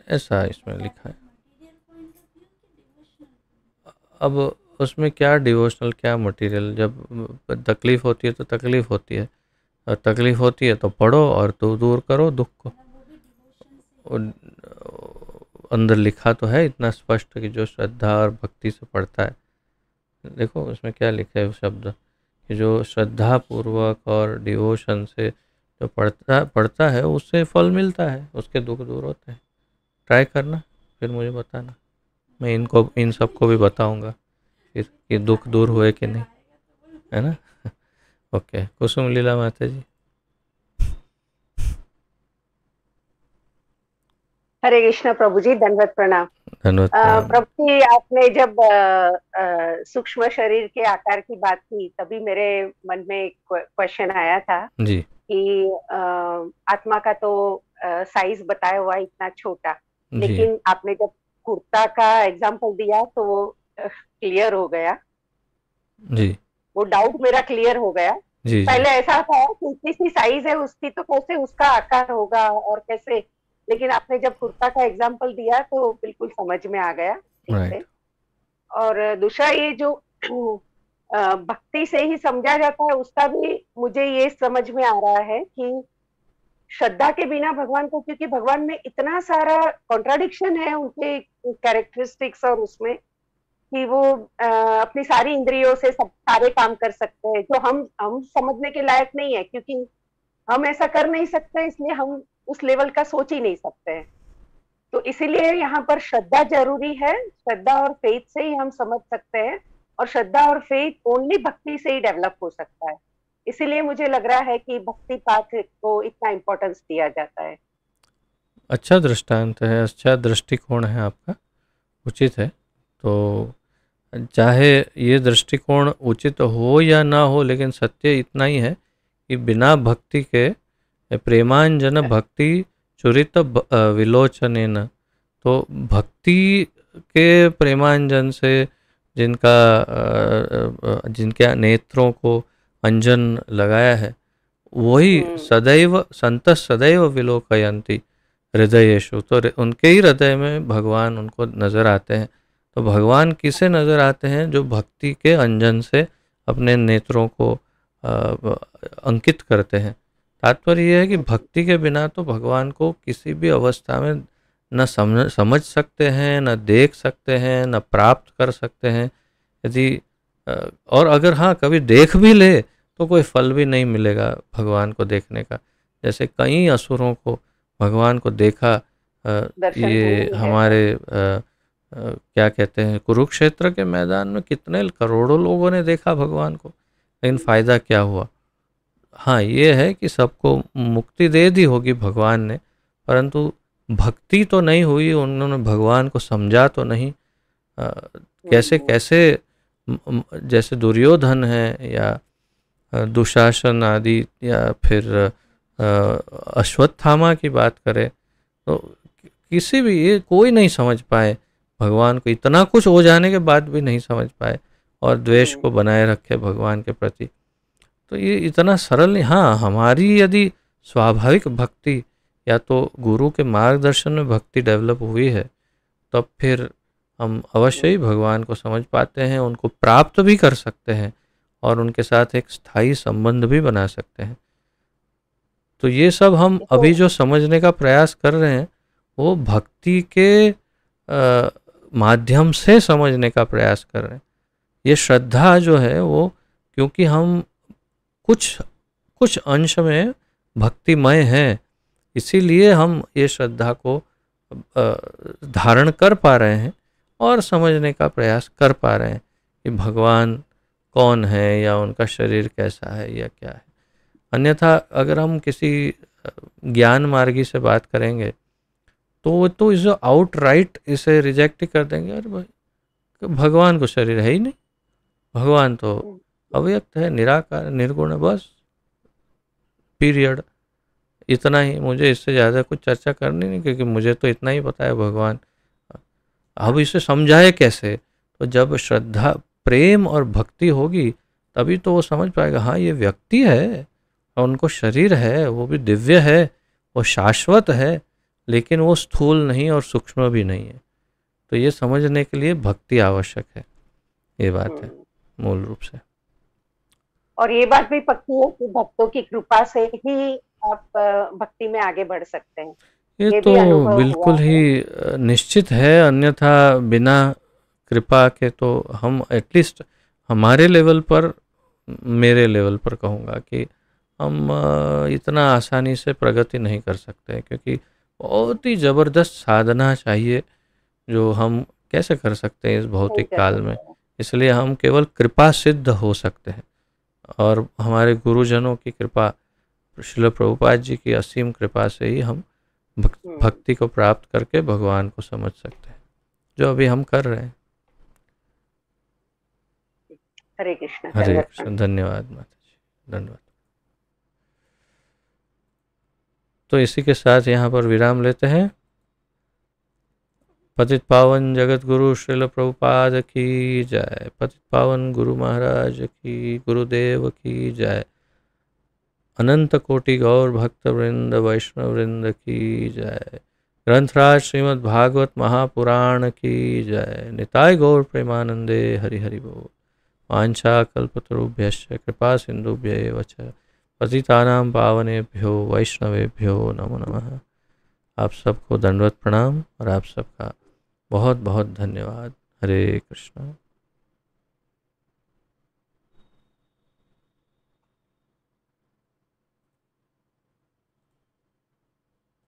ऐसा इसमें लिखा है। अब उसमें क्या डिवोशनल क्या मटेरियल, जब तकलीफ होती है तो तकलीफ होती है, और तकलीफ होती है तो पढ़ो और तो दूर करो दुख को। अंदर लिखा तो है इतना स्पष्ट कि जो श्रद्धा और भक्ति से पढ़ता है, देखो उसमें क्या लिखा है वो शब्द कि जो श्रद्धा पूर्वक और डिवोशन से जो पढ़ता है उससे फल मिलता है, उसके दुख दूर होते हैं। ट्राई करना, फिर मुझे बताना, मैं इन सबको भी बताऊंगा फिर कि दुख दूर हुए कि नहीं, है ना। ओके, कुसुम लीला माता जी। हरे कृष्ण प्रभु जी, दंडवत प्रणाम। धन्यवाद प्रभु जी, आपने जब सूक्ष्म शरीर के आकार की बात की, तभी मेरे मन में एक क्वेश्चन आया था जी कि आत्मा का तो साइज बताया हुआ इतना छोटा, लेकिन आपने जब कुर्ता का एग्जांपल दिया तो वो क्लियर हो गया जी, वो डाउट मेरा क्लियर हो गया। जी पहले ऐसा था कि इतनी सी साइज है उसकी तो कैसे उसका आकार होगा और कैसे, लेकिन आपने जब कुर्ता का एग्जांपल दिया तो बिल्कुल समझ में आ गया ठीक से। और दूसरा ये जो भक्ति से ही समझा जाता है, उसका भी मुझे ये समझ में आ रहा है कि श्रद्धा के बिना भगवान को, क्योंकि भगवान में इतना सारा कॉन्ट्राडिक्शन है उनके कैरेक्टरिस्टिक्स और उसमें कि वो अपनी सारी इंद्रियों से सब सारे काम कर सकते हैं, जो हम समझने के लायक नहीं है, क्योंकि हम ऐसा कर नहीं सकते, इसलिए हम उस लेवल का सोच ही नहीं सकते हैं। तो इसीलिए यहाँ पर श्रद्धा जरूरी है, श्रद्धा और फेथ से ही हम समझ सकते हैं, और श्रद्धा और फेथ ओनली भक्ति से ही डेवलप हो सकता है। इसीलिए मुझे लग रहा है कि भक्ति पाठ को इतना इम्पोर्टेंस दिया जाता है। अच्छा दृष्टांत है, अच्छा दृष्टिकोण है आपका, उचित है। तो चाहे ये दृष्टिकोण उचित हो या ना हो, लेकिन सत्य इतना ही है कि बिना भक्ति के, प्रेमांजन भक्ति चुरित विलोचनेन, तो भक्ति के प्रेमांजन से जिनके नेत्रों को अंजन लगाया है, वही सदैव संतः सदैव विलोकयन्ति हृदयेषु, तो उनके ही हृदय में भगवान उनको नजर आते हैं। तो भगवान किसे नजर आते हैं? जो भक्ति के अंजन से अपने नेत्रों को अंकित करते हैं। तात्पर्य यह है कि भक्ति के बिना तो भगवान को किसी भी अवस्था में न समझ सकते हैं, न देख सकते हैं, न प्राप्त कर सकते हैं। यदि और अगर हाँ कभी देख भी ले तो कोई फल भी नहीं मिलेगा भगवान को देखने का। जैसे कई असुरों को भगवान को देखा, ये हमारे क्या कहते हैं, कुरुक्षेत्र के मैदान में कितने करोड़ों लोगों ने देखा भगवान को, लेकिन फायदा क्या हुआ? हाँ ये है कि सबको मुक्ति दे दी होगी भगवान ने, परंतु भक्ति तो नहीं हुई, उन्होंने भगवान को समझा तो नहीं। कैसे कैसे, जैसे दुर्योधन है या दुशासन आदि, या फिर अश्वत्थामा की बात करें तो किसी भी, ये कोई नहीं समझ पाए भगवान को, इतना कुछ हो जाने के बाद भी नहीं समझ पाए और द्वेष को बनाए रखे भगवान के प्रति। तो ये इतना सरल नहीं। हाँ हमारी यदि स्वाभाविक भक्ति या तो गुरु के मार्गदर्शन में भक्ति डेवलप हुई है, तब फिर हम अवश्य ही भगवान को समझ पाते हैं, उनको प्राप्त भी कर सकते हैं और उनके साथ एक स्थायी संबंध भी बना सकते हैं। तो ये सब हम अभी जो समझने का प्रयास कर रहे हैं वो भक्ति के माध्यम से समझने का प्रयास कर रहे हैं। ये श्रद्धा जो है वो, क्योंकि हम कुछ अंश में भक्तिमय हैं, इसीलिए हम ये श्रद्धा को धारण कर पा रहे हैं और समझने का प्रयास कर पा रहे हैं कि भगवान कौन है या उनका शरीर कैसा है या क्या है। अन्यथा अगर हम किसी ज्ञान मार्गी से बात करेंगे तो वो तो इसे आउटराइट इसे रिजेक्ट ही कर देंगे। अरे भाई भगवान को शरीर है ही नहीं, भगवान तो अव्यक्त है, निराकार, निर्गुण है, बस पीरियड, इतना ही। मुझे इससे ज़्यादा कुछ चर्चा करनी नहीं, क्योंकि मुझे तो इतना ही पता है भगवान। अब इसे समझाए कैसे? तो जब श्रद्धा, प्रेम और भक्ति होगी तभी तो वो समझ पाएगा, हाँ ये व्यक्ति है और उनको शरीर है, वो भी दिव्य है, वो शाश्वत है, लेकिन वो स्थूल नहीं और सूक्ष्म भी नहीं है। तो ये समझने के लिए भक्ति आवश्यक है, ये बात है मूल रूप से। और ये बात भी पक्की है कि भक्तों की कृपा से ही आप भक्ति में आगे बढ़ सकते हैं। ये तो बिल्कुल ही निश्चित है, अन्यथा बिना कृपा के तो हम एटलीस्ट हमारे लेवल पर, मेरे लेवल पर कहूँगा कि हम इतना आसानी से प्रगति नहीं कर सकते, क्योंकि बहुत ही ज़बरदस्त साधना चाहिए जो हम कैसे कर सकते हैं इस भौतिक काल में। इसलिए हम केवल कृपा सिद्ध हो सकते हैं, और हमारे गुरुजनों की कृपा, श्रील प्रभुपाद जी की असीम कृपा से ही हम भक्ति को प्राप्त करके भगवान को समझ सकते हैं, जो अभी हम कर रहे हैं। हरे कृष्ण। हरे कृष्ण। धन्यवाद माता जी, धन्यवाद। तो इसी के साथ यहाँ पर विराम लेते हैं। पतित पावन जगत गुरु श्रील प्रभुपाद की जय। पतित पावन गुरु महाराज की, गुरुदेव की जय। अनंत कोटि गौर भक्त वृंद, वैष्णव वृंद की जय। ग्रंथराज श्रीमद् भागवत महापुराण की जय। निताय गौर प्रेमानंदे, हरि हरि बोल। वांछा कल्पतरुभ्यश्च कृपा सिंधुभ्यैव च पतितानां पावनेभ्यो वैष्णवेभ्यो नमो नमः। आप सबको दंडवत प्रणाम और आप सबका बहुत बहुत धन्यवाद। हरे कृष्ण।